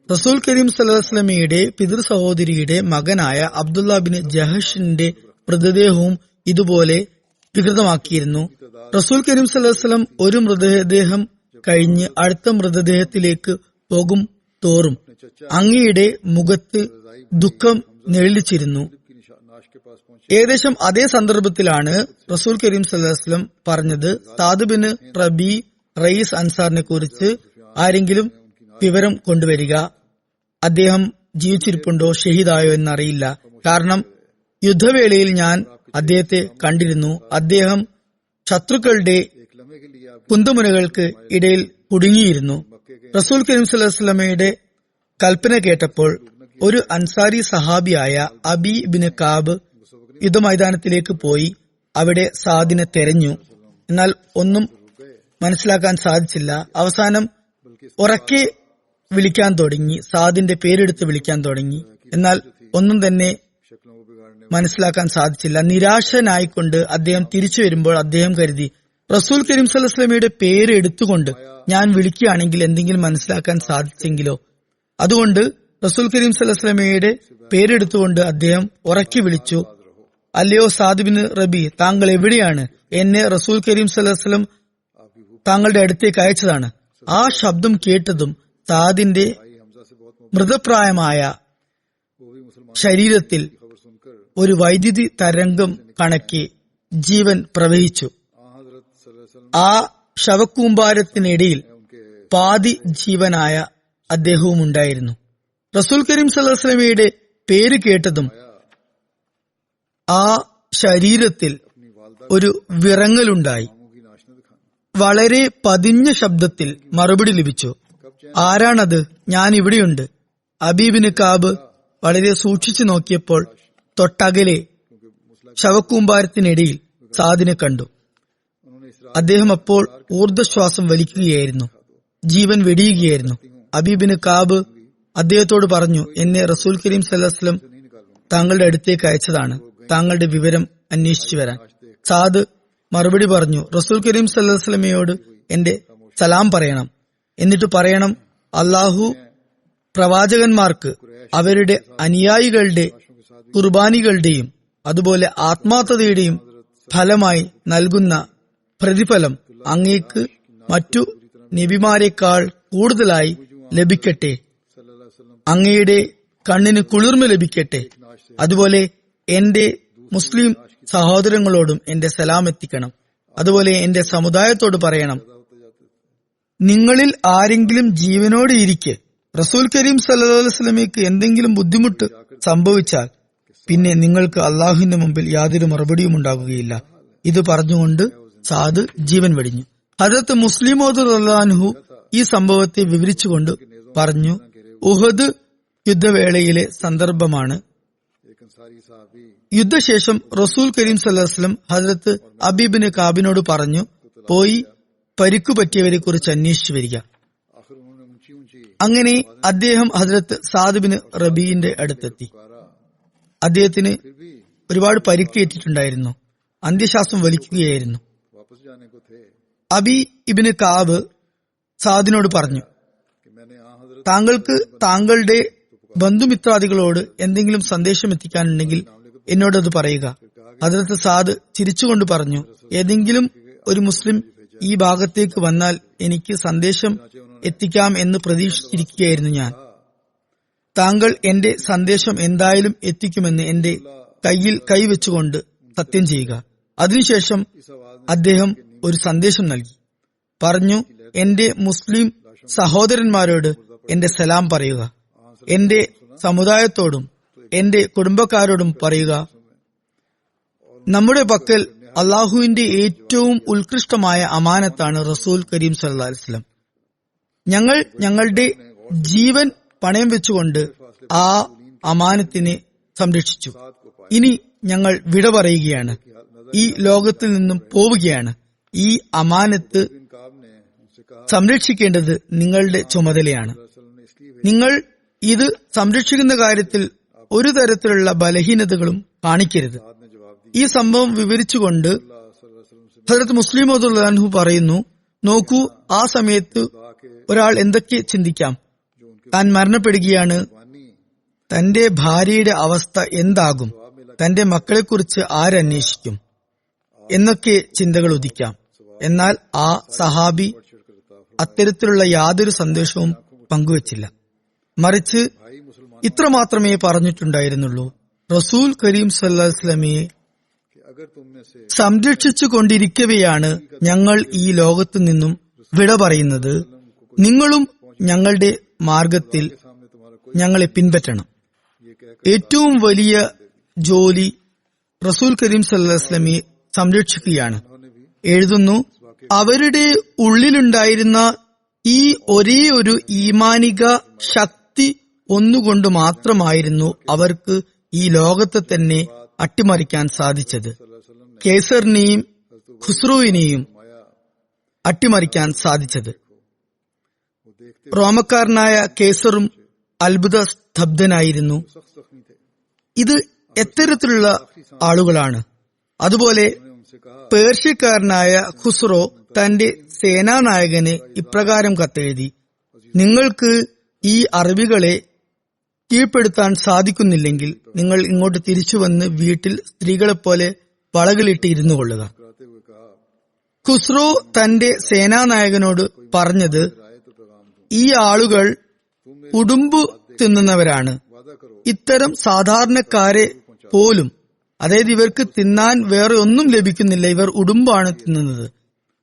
റസൂൽ കരീം സല്ലല്ലാഹു അലൈഹി വസല്ലമയുടെ പിതൃ സഹോദരിയുടെ മകനായ അബ്ദുള്ള ബിൻ ജഹഷിന്റെ മൃതദേഹവും ഇതുപോലെ വികൃതമാക്കിയിരുന്നു. റസൂൽ കരീം സല്ലല്ലാഹു അലൈഹി വസല്ലം ഒരു മൃതദേഹം കഴിഞ്ഞ് അടുത്ത മൃതദേഹത്തിലേക്ക് പോകും തോറും അങ്ങയുടെ മുഖത്ത് ദുഃഖം നിഴലിച്ചിരുന്നു. ഏകദേശം അതേ സന്ദർഭത്തിലാണ് റസൂൽ കരീം സല്ലല്ലാഹു അലൈഹി വസല്ലം പറഞ്ഞത്, സാദ് ബിൻ റബി റയീസ് അൻസാറിനെ കുറിച്ച് ആരെങ്കിലും വിവരം കൊണ്ടുവരിക. അദ്ദേഹം ജീവിച്ചിരിപ്പുണ്ടോ ഷഹീദായോ എന്നറിയില്ല. കാരണം യുദ്ധവേളയിൽ ഞാൻ അദ്ദേഹത്തെ കണ്ടിരുന്നു. അദ്ദേഹം ശത്രുക്കളുടെ കുന്തമുനകൾക്ക് ഇടയിൽ കുടുങ്ങിയിരുന്നു. റസൂൽ കരീം സല്ലല്ലാഹു അലൈഹി വസല്ലമയുടെ കൽപ്പന കേട്ടപ്പോൾ ഒരു അൻസാരി സഹാബിയായ അബി ബിൻ കാബ് യുദ്ധമൈതാനത്തിലേക്ക് പോയി അവിടെ സാദിനെ തെരഞ്ഞു. എന്നാൽ ഒന്നും മനസ്സിലാക്കാൻ സാധിച്ചില്ല. അവസാനം ഉറക്കെ വിളിക്കാൻ തുടങ്ങി, സാദിന്റെ പേരെടുത്ത് വിളിക്കാൻ തുടങ്ങി. എന്നാൽ ഒന്നും തന്നെ മനസ്സിലാക്കാൻ സാധിച്ചില്ല. നിരാശനായിക്കൊണ്ട് അദ്ദേഹം തിരിച്ചു വരുമ്പോൾ അദ്ദേഹം കരുതി, റസൂൽ കരീം സല്ലല്ലാഹു അലൈഹി വസല്ലമയുടെ പേര് എടുത്തുകൊണ്ട് ഞാൻ വിളിക്കുകയാണെങ്കിൽ എന്തെങ്കിലും മനസ്സിലാക്കാൻ സാധിച്ചെങ്കിലോ. അതുകൊണ്ട് റസൂൽ കരീം സല്ലല്ലാഹു അലൈഹി വസല്ലമയുടെ പേരെടുത്തുകൊണ്ട് അദ്ദേഹം ഉറക്കി വിളിച്ചു, അല്ലയോ സാദ് ബിൻ റബി, താങ്കൾ എവിടെയാണ്? എന്നെ റസൂൽ കരീം സല്ലല്ലാഹു അലൈഹി വസല്ലം താങ്കളുടെ അടുത്തേക്ക് അയച്ചതാണ്. ആ ശബ്ദം കേട്ടതും സാദിന്റെ മൃതപ്രായമായ ശരീരത്തിൽ ഒരു വൈദ്യുതി തരംഗം കണക്കെ ജീവൻ പ്രവഹിച്ചു. ആ ശവക്കൂമ്പാരത്തിനിടയിൽ പാതി ജീവനായ അദ്ദേഹവും ഉണ്ടായിരുന്നു. റസൂൽ കരീം സല്ലല്ലാഹു അലൈഹി വസല്ലമയുടെ പേര് കേട്ടതും ആ ശരീരത്തിൽ ഒരു വിറങ്ങലുണ്ടായി. വളരെ പതിഞ്ഞ ശബ്ദത്തിൽ മറുപടി ലഭിച്ചു, ആരാണത്? ഞാൻ ഇവിടെയുണ്ട്. അബീബിന് കാബ് വളരെ സൂക്ഷിച്ചു നോക്കിയപ്പോൾ തൊട്ടകലെ ശവക്കൂമ്പാരത്തിനിടയിൽ സാദിനെ കണ്ടു. അദ്ദേഹം അപ്പോൾ ഊർദ്ധശ്വാസം വലിക്കുകയായിരുന്നു, ജീവൻ വെടിയുകയായിരുന്നു. അബീബിന് കാബ് അദ്ദേഹത്തോട് പറഞ്ഞു, എന്നെ റസൂൽ കരീം സല്ലല്ലാഹു അലൈഹി വസല്ലം താങ്കളുടെ അടുത്തേക്ക് അയച്ചതാണ്, താങ്കളുടെ വിവരം അന്വേഷിച്ചു വരാൻ. സാദ് മറുപടി പറഞ്ഞു, റസൂൽ കരീം സല്ലല്ലാഹു അലൈഹി വസല്ലമയോട് എന്റെ സലാം പറയണം. എന്നിട്ട് പറയണം, അള്ളാഹു പ്രവാചകന്മാർക്ക് അവരുടെ അനുയായികളുടെ കുർബാനികളുടെയും അതുപോലെ ആത്മാർത്ഥതയുടെയും ഫലമായി നൽകുന്ന പ്രതിഫലം അങ്ങേക്ക് മറ്റു നബിമാരെക്കാൾ കൂടുതലായി ലഭിക്കട്ടെ. അങ്ങയുടെ കണ്ണിന് കുളിർമ ലഭിക്കട്ടെ. അതുപോലെ എന്റെ മുസ്ലിം സഹോദരങ്ങളോടും എന്റെ സലാം എത്തിക്കണം. അതുപോലെ എന്റെ സമുദായത്തോട് പറയണം, നിങ്ങളിൽ ആരെങ്കിലും ജീവനോടെ ഇരിക്കെ റസൂൽ കരീം സല്ലല്ലാഹു അലൈഹി വസല്ലമയ്ക്ക് എന്തെങ്കിലും ബുദ്ധിമുട്ട് സംഭവിച്ചാൽ പിന്നെ നിങ്ങൾക്ക് അള്ളാഹുവിന്റെ മുമ്പിൽ യാതൊരു മറുപടിയും ഉണ്ടാകുകയില്ല. ഇത് പറഞ്ഞുകൊണ്ട് സാദ് ജീവൻ വെടിഞ്ഞു. ഹദരത്ത് മുസ്ലിം മൗദ് റളിയല്ലാഹു അൻഹു ഈ സംഭവത്തെ വിവരിച്ചുകൊണ്ട് പറഞ്ഞു, ഉഹദ് യുദ്ധവേളയിലെ സന്ദർഭമാണ്. യുദ്ധശേഷം റസൂൽ കരീം സല്ലല്ലാഹു അലൈഹി വസല്ലം ഹദരത്ത് അബീബിന് കാബിനോട് പറഞ്ഞു, പോയി പരിക്കു പറ്റിയവരെ കുറിച്ച് അന്വേഷിച്ചു വരിക. അങ്ങനെ അദ്ദേഹം ഹദരത്ത് സാദ് ബിൻ റബീന്റെ അടുത്തെത്തി. അദ്ദേഹത്തിന് ഒരുപാട് പരിക്കേറ്റിട്ടുണ്ടായിരുന്നു. അന്ത്യശ്വാസം വലിക്കുകയായിരുന്നു. അബി ഇബ്നു കാബ് സാദിനോട് പറഞ്ഞു, താങ്കൾക്ക് താങ്കളുടെ ബന്ധുമിത്രാദികളോട് എന്തെങ്കിലും സന്ദേശം എത്തിക്കാനുണ്ടെങ്കിൽ എന്നോടത് പറയുക. ഹദരത്ത് സാദ് ചിരിച്ചുകൊണ്ട് പറഞ്ഞു, ഏതെങ്കിലും ഒരു മുസ്ലിം ഈ ഭാഗത്തേക്ക് വന്നാൽ എനിക്ക് സന്ദേശം എത്തിക്കാം എന്ന് പ്രതീക്ഷിച്ചിരിക്കുകയായിരുന്നു ഞാൻ. താങ്കൾ എന്റെ സന്ദേശം എന്തായാലും എത്തിക്കുമെന്ന് എന്റെ കയ്യിൽ കൈവച്ചുകൊണ്ട് സത്യം ചെയ്യുക. അതിനുശേഷം അദ്ദേഹം ഒരു സന്ദേശം നൽകി. പറഞ്ഞു, എന്റെ മുസ്ലിം സഹോദരന്മാരോട് എന്റെ സലാം പറയുക. എന്റെ സമുദായത്തോടും എന്റെ കുടുംബക്കാരോടും പറയുക, നമ്മുടെ പക്കൽ അള്ളാഹുവിന്റെ ഏറ്റവും ഉത്കൃഷ്ടമായ അമാനത്താണ് റസൂൽ കരീം സല്ലല്ലാഹു അലൈഹി വസല്ലം. ഞങ്ങൾ ഞങ്ങളുടെ ജീവൻ പണയം വെച്ചുകൊണ്ട് ആ അമാനത്തിനെ സംരക്ഷിച്ചു. ഇനി ഞങ്ങൾ വിട പറയുകയാണ്. ഈ ലോകത്തിൽ നിന്നും പോവുകയാണ്. ഈ അമാനത്ത് സംരക്ഷിക്കേണ്ടത് നിങ്ങളുടെ ചുമതലയാണ്. നിങ്ങൾ ഇത് സംരക്ഷിക്കുന്ന കാര്യത്തിൽ ഒരു തരത്തിലുള്ള ബലഹീനതകളും കാണിക്കരുത്. ഈ സംഭവം വിവരിച്ചുകൊണ്ട് ഹദരത്ത് മുസ്ലിം മൗദ് റളിയല്ലാഹു അൻഹു പറയുന്നു, നോക്കൂ, ആ സമയത്ത് ഒരാൾ എന്തൊക്കെ ചിന്തിക്കാം. താൻ മരണപ്പെടുകയാണ്, തന്റെ ഭാര്യയുടെ അവസ്ഥ എന്താകും, തന്റെ മക്കളെക്കുറിച്ച് ആരന്വേഷിക്കും എന്നൊക്കെ ചിന്തകൾ ഉദിക്കാം. എന്നാൽ ആ സഹാബി അത്തരത്തിലുള്ള യാതൊരു സന്ദേശവും പങ്കുവച്ചില്ല. മറിച്ച് ഇത്ര മാത്രമേ പറഞ്ഞിട്ടുണ്ടായിരുന്നുള്ളൂ, റസൂൽ കരീം സല്ലല്ലാഹു അലൈഹി വസല്ലമയെ സംരക്ഷിച്ചു കൊണ്ടിരിക്കവെയാണ് ഞങ്ങൾ ഈ ലോകത്തു നിന്നും വിട പറയുന്നത്. നിങ്ങളും ഞങ്ങളുടെ മാർഗത്തിൽ ഞങ്ങളെ പിൻപറ്റണം. ഏറ്റവും വലിയ ജോലി റസൂൽ കരീം സല്ലല്ലാഹു അലൈഹി വസല്ലമയെ സംരക്ഷിക്കുകയാണ്. എഴുതുന്നു, അവരുടെ ഉള്ളിലുണ്ടായിരുന്ന ഈ ഒരേ ഒരു ഈമാനിക ശക്തി ഒന്നുകൊണ്ട് മാത്രമായിരുന്നു അവർക്ക് ഈ ലോകത്തെ തന്നെ അട്ടിമറിക്കാൻ സാധിച്ചത്. കേസറിനെയും ഖുസ്രുവിനെയും അട്ടിമറിക്കാൻ സാധിച്ചത്. റോമക്കാരനായ കേസറും അത്ഭുത സ്തബ്ധനായിരുന്നു. ഇത് എത്തരത്തിലുള്ള ആളുകളാണ്. അതുപോലെ പേർഷ്യക്കാരനായ ഖുസ്രോ തന്റെ സേനാനായകന് ഇപ്രകാരം കത്തെഴുതി, നിങ്ങൾക്ക് ഈ അറബികളെ കീഴ്പ്പെടുത്താൻ സാധിക്കുന്നില്ലെങ്കിൽ നിങ്ങൾ ഇങ്ങോട്ട് തിരിച്ചു വന്ന് വീട്ടിൽ സ്ത്രീകളെപ്പോലെ വളകളിട്ട് ഇരുന്നു കൊള്ളുക. ഖുസ്രോ തന്റെ സേനാനായകനോട് പറഞ്ഞത്, ഈ ആളുകൾ ഉടുമ്പ് തിന്നുന്നവരാണ്. ഇത്തരം സാധാരണക്കാരെ പോലും, അതായത് ഇവർക്ക് തിന്നാൻ വേറെ ഒന്നും ലഭിക്കുന്നില്ല, ഇവർ ഉടുമ്പാണ് തിന്നുന്നത്.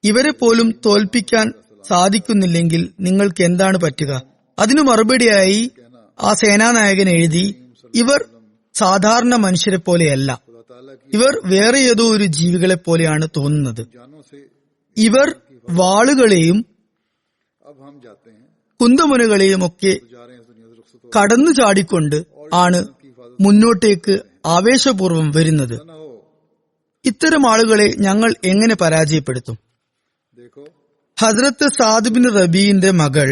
ഇവരെ പോലും തോൽപ്പിക്കാൻ സാധിക്കുന്നില്ലെങ്കിൽ നിങ്ങൾക്ക് എന്താണ് പറ്റുക? അതിനു മറുപടിയായി ആ സേനാനായകൻ എഴുതി, ഇവർ സാധാരണ മനുഷ്യരെ പോലെയല്ല, ഇവർ വേറെ ഏതോ ഒരു ജീവികളെ പോലെയാണ് തോന്നുന്നത്. ഇവർ വാളുകളെയും കുന്തമുനകളെയും ഒക്കെ കടന്നു ചാടിക്കൊണ്ട് ആണ് മുന്നോട്ടേക്ക് ആവേശപൂർവ്വം വരുന്നത്. ഇത്തരം ആളുകളെ ഞങ്ങൾ എങ്ങനെ പരാജയപ്പെടുത്തും? ഹദ്രത്ത് സാദ് ബിൻ റബീന്റെ മകൾ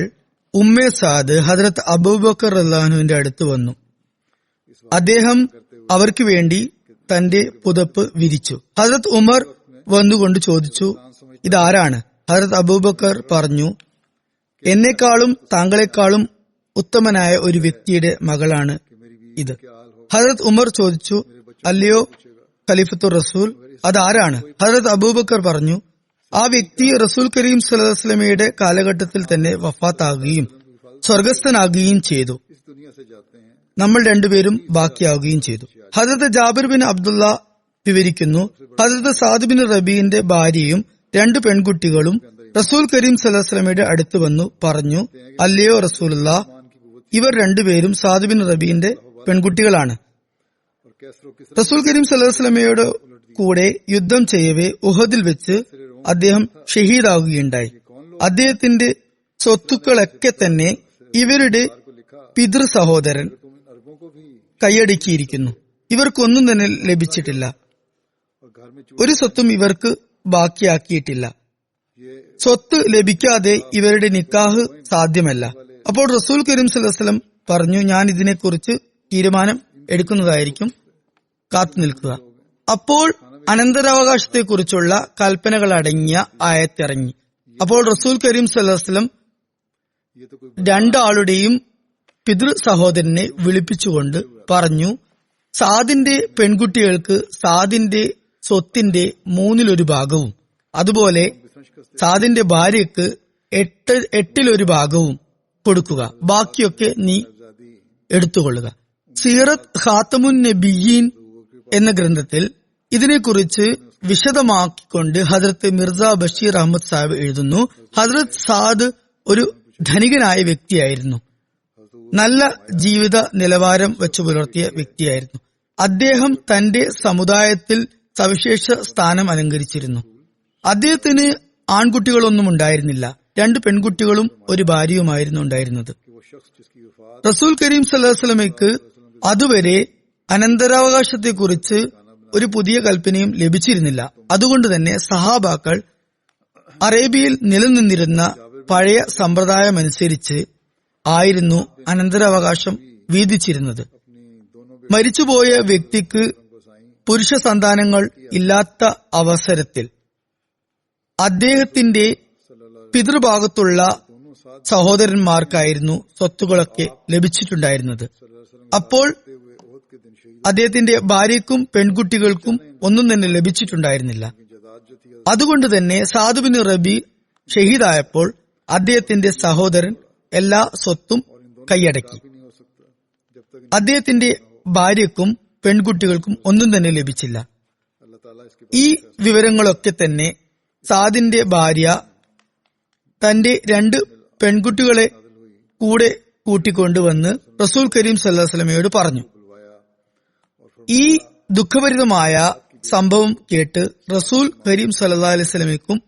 ഉമ്മെ സാദ് ഹദ്രത്ത് അബൂബക്കർ റളിയല്ലാഹു അൻഹുവിന്റെ അടുത്ത് വന്നു. അദ്ദേഹം അവർക്ക് വേണ്ടി തന്റെ പുതപ്പ് വിരിച്ചു. ഹദ്രത്ത് ഉമർ വന്നുകൊണ്ട് ചോദിച്ചു, ഇതാരാണ്? ഹജറത്ത് അബൂബക്കർ പറഞ്ഞു, എന്നെക്കാളും താങ്കളെക്കാളും ഉത്തമനായ ഒരു വ്യക്തിയുടെ മകളാണ് ഇത്. ഹജറത്ത് ഉമർ ചോദിച്ചു, അല്ലയോ ഖലീഫത്തുർ റസൂൽ, അതാരാണ്? ഹജറത്ത് അബൂബക്കർ പറഞ്ഞു, ആ വ്യക്തി റസൂൽ കരീം സല്ലല്ലാഹു അലൈഹി വസല്ലമയുടെ കാലഘട്ടത്തിൽ തന്നെ വഫാത്താകുകയും സ്വർഗസ്ഥനാകുകയും ചെയ്തു. നമ്മൾ രണ്ടുപേരും ബാക്കിയാവുകയും ചെയ്തു. ഹജറത്ത് ജാബിർ ബിൻ അബ്ദുള്ള വിവരിക്കുന്നു, ഹജറത്ത് സാദ് ബിൻ റബീന്റെ ഭാര്യയും 2 പെൺകുട്ടികളും റസൂൽ കരീം സല്ലല്ലാഹു അലൈഹി വസല്ലമയുടെ അടുത്ത് വന്നു പറഞ്ഞു, അല്ലയോ റസൂലുള്ളാഹ്, ഇവർ രണ്ടുപേരും സാദ് ബിൻ റബീന്റെ പെൺകുട്ടികളാണ്. റസൂൽ കരീം സല്ലല്ലാഹു അലൈഹി വസല്ലമയുടെ കൂടെ യുദ്ധം ചെയ്യവേ ഉഹദിൽ വെച്ച് അദ്ദേഹം ഷഹീദാവുകയുണ്ടായി. അദ്ദേഹത്തിന്റെ സ്വത്തുക്കളൊക്കെ തന്നെ ഇവരുടെ പിതൃ സഹോദരൻ കൈയടക്കിയിരിക്കുന്നു. ഇവർക്കൊന്നും തന്നെ ലഭിച്ചിട്ടില്ല. ഒരു സ്വത്തും ഇവർക്ക് ബാക്കിയാക്കിയിട്ടില്ല. സ്വത്ത് ലഭിക്കാതെ ഇവരുടെ നിക്കാഹ് സാധ്യമല്ല. അപ്പോൾ റസൂൽ കരീം സല്ലല്ലാഹു അലൈഹി വസല്ലം പറഞ്ഞു, ഞാൻ ഇതിനെക്കുറിച്ച് തീരുമാനം എടുക്കുന്നതായിരിക്കും, കാത്തു നിൽക്കുക. അപ്പോൾ അനന്തരാവകാശത്തെക്കുറിച്ചുള്ള കൽപ്പനകളടങ്ങിയ ആയത്തിറങ്ങി. അപ്പോൾ റസൂൽ കരീം സല്ലല്ലാഹു അലൈഹി വസല്ലം 2 ആളുടെയും പിതൃ സഹോദരനെ വിളിപ്പിച്ചുകൊണ്ട് പറഞ്ഞു, സാദിന്റെ പെൺകുട്ടികൾക്ക് സാദിന്റെ സ്വത്തിന്റെ 1/3 ഭാഗവും അതുപോലെ സാദിന്റെ ഭാര്യയ്ക്ക് 8/8 ഭാഗവും കൊടുക്കുക. ബാക്കിയൊക്കെ നീ എടുത്തുകൊള്ളുക. സീറത്ത് ഖാത്തമുൻ നബിയീൻ എന്ന ഗ്രന്ഥത്തിൽ ഇതിനെക്കുറിച്ച് വിശദമാക്കിക്കൊണ്ട് ഹജറത്ത് മിർസ ബഷീർ അഹമ്മദ് സാഹിബ് എഴുതുന്നു, ഹജറത്ത് സാദ് ഒരു ധനികനായ വ്യക്തിയായിരുന്നു. നല്ല ജീവിത നിലവാരം വെച്ചു പുലർത്തിയ വ്യക്തിയായിരുന്നു. അദ്ദേഹം തന്റെ സമുദായത്തിൽ സവിശേഷ സ്ഥാനം അലങ്കരിച്ചിരുന്നു. അദ്ദേഹത്തിന് ആൺകുട്ടികളൊന്നും ഉണ്ടായിരുന്നില്ല. 2 പെൺകുട്ടികളും ഒരു ഭാര്യയുമായിരുന്നു ഉണ്ടായിരുന്നത്. റസൂൽ കരീം സല്ലല്ലാഹു അലൈഹി വസല്ലമയ്ക്ക് അതുവരെ അനന്തരാവകാശത്തെക്കുറിച്ച് ഒരു പുതിയ കൽപ്പനയും ലഭിച്ചിരുന്നില്ല. അതുകൊണ്ട് തന്നെ സഹാബാക്കൾ അറേബ്യയിൽ നിലനിന്നിരുന്ന പഴയ സമ്പ്രദായമനുസരിച്ച് ആയിരുന്നു അനന്തരാവകാശം വീതിച്ചിരുന്നത്. മരിച്ചുപോയ വ്യക്തിക്ക് പുരുഷ സന്താനങ്ങൾ ഇല്ലാത്ത അവസരത്തിൽ അദ്ദേഹത്തിന്റെ പിതൃഭാഗത്തുള്ള സഹോദരന്മാർക്കായിരുന്നു സ്വത്തുകളൊക്കെ ലഭിച്ചിട്ടുണ്ടായിരുന്നത്. അപ്പോൾ അദ്ദേഹത്തിന്റെ ഭാര്യയ്ക്കും പെൺകുട്ടികൾക്കും ഒന്നും തന്നെ ലഭിച്ചിട്ടുണ്ടായിരുന്നില്ല. അതുകൊണ്ട് തന്നെ സാദ് ബിൻ റബി ഷഹീദായപ്പോൾ അദ്ദേഹത്തിന്റെ സഹോദരൻ എല്ലാ സ്വത്തും കൈയടക്കി. അദ്ദേഹത്തിന്റെ ഭാര്യയ്ക്കും പെൺകുട്ടികൾക്കും ഒന്നും തന്നെ ലഭിച്ചില്ല. ഈ വിവരങ്ങളൊക്കെ തന്നെ സാദിന്റെ ഭാര്യ തന്റെ 2 പെൺകുട്ടികളെ കൂടെ കൂട്ടിക്കൊണ്ടുവന്ന് റസൂൽ കരീം സല്ലല്ലാഹു അലൈഹി വസല്ലമയോട് പറഞ്ഞു. ഈ ദുഃഖഭരിതമായ സംഭവം കേട്ട് റസൂൽ കരീം സല്ലല്ലാഹു അലൈഹി വസല്ലമയ്ക്കും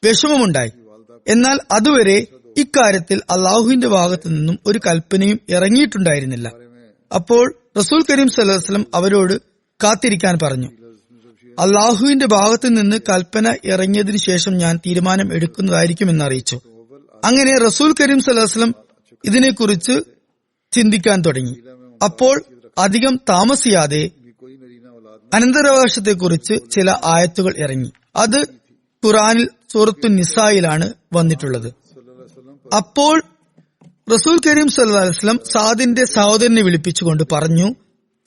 വിഷമമുണ്ടായി. എന്നാൽ അതുവരെ ഇക്കാര്യത്തിൽ അള്ളാഹുവിന്റെ ഭാഗത്തു നിന്നും ഒരു കൽപ്പനയും ഇറങ്ങിയിട്ടുണ്ടായിരുന്നില്ല. അപ്പോൾ റസൂൽ കരീം സല്ലല്ലാഹു അലൈഹി വസല്ലം അവരോട് കാത്തിരിക്കാൻ പറഞ്ഞു. അള്ളാഹുവിന്റെ ഭാഗത്തു നിന്ന് കൽപ്പന ഇറങ്ങിയതിനു ശേഷം ഞാൻ തീരുമാനം എടുക്കുന്നതായിരിക്കുമെന്ന് അറിയിച്ചു. അങ്ങനെ റസൂൽ കരീം സല്ലല്ലാഹു അലൈഹി വസല്ലം ഇതിനെക്കുറിച്ച് ചിന്തിക്കാൻ തുടങ്ങി. അപ്പോൾ അധികം താമസിയാതെ അനന്തരാവകാശത്തെക്കുറിച്ച് ചില ആയത്തുകൾ ഇറങ്ങി. അത് ഖുർആനിൽ സൂറത്തു നിസായിലാണ് വന്നിട്ടുള്ളത്. അപ്പോൾ റസൂൽ കരീം സല്ലല്ലാഹു അലൈഹി വസല്ലം സാദിന്റെ സഹോദരനെ വിളിപ്പിച്ചുകൊണ്ട് പറഞ്ഞു,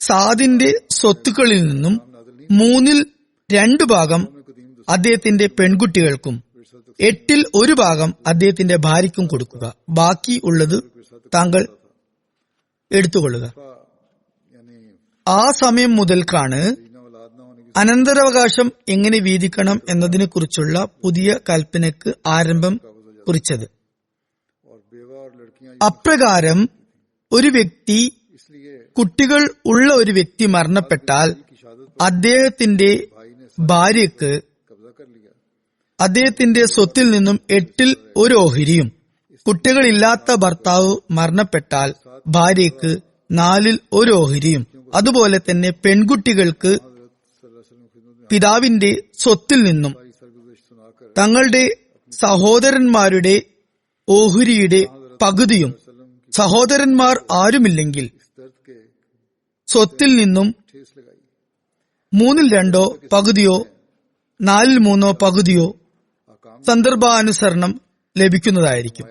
സാദിന്റെ സ്വത്തുക്കളിൽ നിന്നും 3/2 ഭാഗം അദ്ദേഹത്തിന്റെ പെൺകുട്ടികൾക്കും 8/1 ഭാഗം അദ്ദേഹത്തിന്റെ ഭാര്യയ്ക്കും കൊടുക്കുക. ബാക്കി ഉള്ളത് താങ്കൾ എടുത്തുകൊള്ളുക. ആ സമയം മുതൽക്കാണ് അനന്തരാവകാശം എങ്ങനെ വീതിക്കണം എന്നതിനെ കുറിച്ചുള്ള പുതിയ കൽപ്പനയ്ക്ക് ആരംഭം കുറിച്ചത്. അപ്രകാരം ഒരു വ്യക്തി, കുട്ടികൾ ഉള്ള ഒരു വ്യക്തി മരണപ്പെട്ടാൽ അദ്ദേഹത്തിന്റെ ഭാര്യയ്ക്ക് അദ്ദേഹത്തിന്റെ സ്വത്തിൽ നിന്നും 8/1 ഓഹരിയും, കുട്ടികളില്ലാത്ത ഭർത്താവ് മരണപ്പെട്ടാൽ ഭാര്യയ്ക്ക് 4/1 ഓഹരിയും, അതുപോലെ തന്നെ പെൺകുട്ടികൾക്ക് പിതാവിന്റെ സ്വത്തിൽ നിന്നും തങ്ങളുടെ സഹോദരന്മാരുടെ ഓഹരിയുടെ പകുതിയും, സഹോദരന്മാർ ആരുമില്ലെങ്കിൽ സ്വത്തിൽ നിന്നും 3/2 പകുതിയോ 4/3 പകുതിയോ സന്ദർഭാനുസരണം ലഭിക്കുന്നതായിരിക്കും.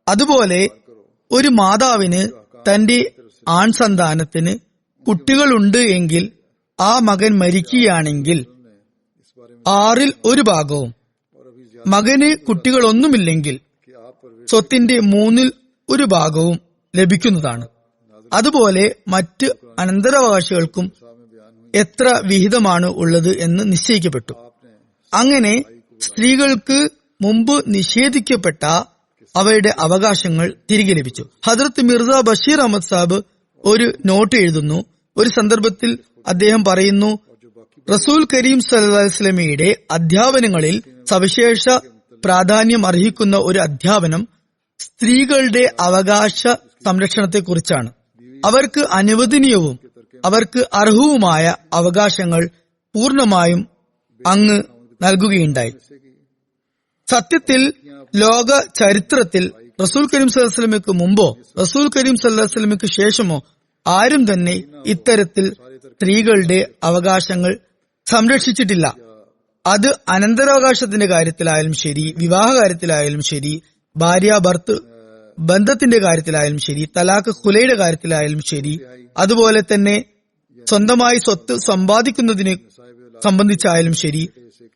അതുപോലെ ഒരു മാതാവിന് തന്റെ ആൺസന്താനത്തിന് കുട്ടികളുണ്ട് എങ്കിൽ ആ മകൻ മരിക്കുകയാണെങ്കിൽ 6ൽ 1 ഭാഗവും, മകന് കുട്ടികളൊന്നുമില്ലെങ്കിൽ സ്വത്തിന്റെ 3ൽ 1 ഭാഗവും ലഭിക്കുന്നതാണ്. അതുപോലെ മറ്റ് അനന്തരാവകാശികൾക്കും എത്ര വിഹിതമാണ് ഉള്ളത് എന്ന് നിശ്ചയിക്കപ്പെട്ടു. അങ്ങനെ സ്ത്രീകൾക്ക് മുമ്പ് നിഷേധിക്കപ്പെട്ട അവയുടെ അവകാശങ്ങൾ തിരികെ ലഭിച്ചു. ഹദ്രത്ത് മിർസ ബഷീർ അഹമ്മദ് സാബ് ഒരു നോട്ട് എഴുതുന്നു. ഒരു സന്ദർഭത്തിൽ അദ്ദേഹം പറയുന്നു, റസൂൽ കരീം സല്ലല്ലാഹു അലൈഹി വസല്ലമയുടെ അധ്യാപനങ്ങളിൽ സവിശേഷ പ്രാധാന്യം അർഹിക്കുന്ന ഒരു അധ്യാപനം സ്ത്രീകളുടെ അവകാശ സംരക്ഷണത്തെക്കുറിച്ചാണ്. അവർക്ക് അനുവദനീയവും അവർക്ക് അർഹവുമായ അവകാശങ്ങൾ പൂർണ്ണമായും അങ്ങ് നൽകുകയുണ്ടായി. സത്യത്തിൽ ലോക ചരിത്രത്തിൽ റസൂൽ കരീം സല്ലല്ലാഹു അലൈഹി വസല്ലമയ്ക്ക് മുമ്പോ റസൂൽ കരീം സല്ലല്ലാഹു അലൈഹി വസല്ലമയ്ക്ക് ശേഷമോ ആരും തന്നെ ഇത്തരത്തിൽ സ്ത്രീകളുടെ അവകാശങ്ങൾ സംരക്ഷിച്ചിട്ടില്ല. അത് അനന്തരാവകാശത്തിന്റെ കാര്യത്തിലായാലും ശരി, വിവാഹ കാര്യത്തിലായാലും ശരി, ഭാര്യാഭർത്തൃ ബന്ധത്തിന്റെ കാര്യത്തിലായാലും ശരി, തലാഖ് ഖുലയുടെ കാര്യത്തിലായാലും ശരി, അതുപോലെ തന്നെ സ്വന്തമായി സ്വത്ത് സമ്പാദിക്കുന്നതിനെ സംബന്ധിച്ചായാലും ശരി,